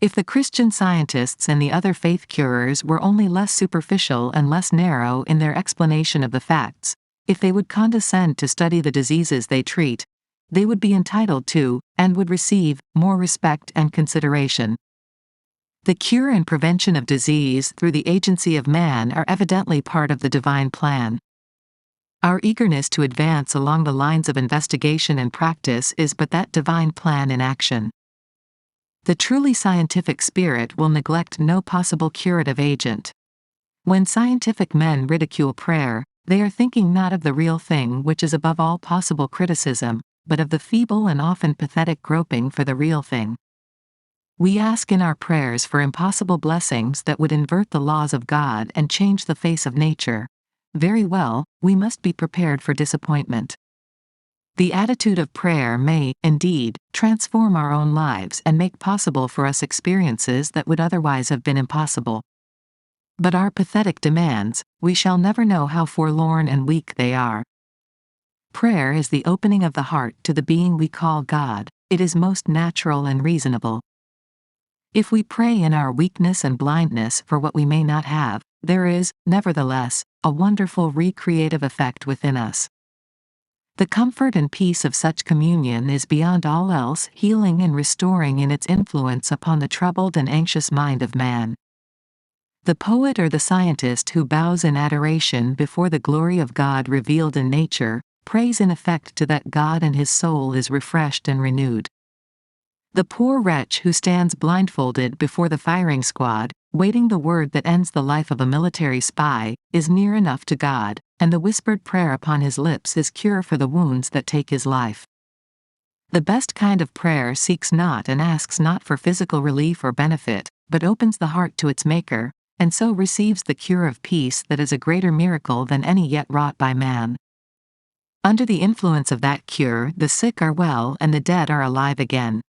Speaker 1: If the Christian scientists and the other faith curers were only less superficial and less narrow in their explanation of the facts, if they would condescend to study the diseases they treat, they would be entitled to, and would receive, more respect and consideration. The cure and prevention of disease through the agency of man are evidently part of the divine plan. Our eagerness to advance along the lines of investigation and practice is but that divine plan in action. The truly scientific spirit will neglect no possible curative agent. When scientific men ridicule prayer, they are thinking not of the real thing which is above all possible criticism, but of the feeble and often pathetic groping for the real thing. We ask in our prayers for impossible blessings that would invert the laws of God and change the face of nature. Very well, we must be prepared for disappointment. The attitude of prayer may, indeed, transform our own lives and make possible for us experiences that would otherwise have been impossible. But our pathetic demands, we shall never know how forlorn and weak they are. Prayer is the opening of the heart to the being we call God. It is most natural and reasonable. If we pray in our weakness and blindness for what we may not have, there is, nevertheless, a wonderful recreative effect within us. The comfort and peace of such communion is beyond all else healing and restoring in its influence upon the troubled and anxious mind of man. The poet or the scientist who bows in adoration before the glory of God revealed in nature, prays in effect to that God and his soul is refreshed and renewed. The poor wretch who stands blindfolded before the firing squad, waiting the word that ends the life of a military spy, is near enough to God, and the whispered prayer upon his lips is cure for the wounds that take his life. The best kind of prayer seeks not and asks not for physical relief or benefit, but opens the heart to its Maker, and so receives the cure of peace that is a greater miracle than any yet wrought by man. Under the influence of that cure, the sick are well and the dead are alive again.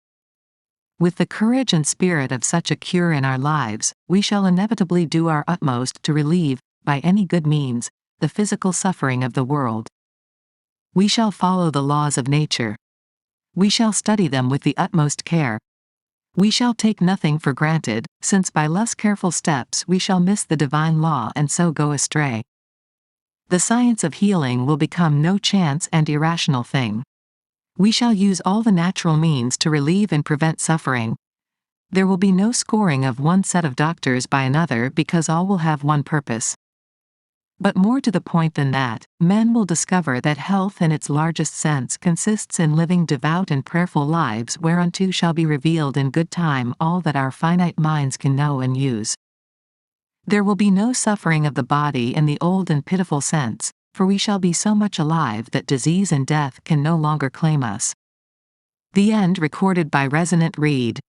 Speaker 1: With the courage and spirit of such a cure in our lives, we shall inevitably do our utmost to relieve, by any good means, the physical suffering of the world. We shall follow the laws of nature. We shall study them with the utmost care. We shall take nothing for granted, since by less careful steps we shall miss the divine law and so go astray. The science of healing will become no chance and irrational thing. We shall use all the natural means to relieve and prevent suffering. There will be no scoring of one set of doctors by another because all will have one purpose. But more to the point than that, men will discover that health in its largest sense consists in living devout and prayerful lives whereunto shall be revealed in good time all that our finite minds can know and use. There will be no suffering of the body in the old and pitiful sense, for we shall be so much alive that disease and death can no longer claim us. The end recorded by Resonant. Read.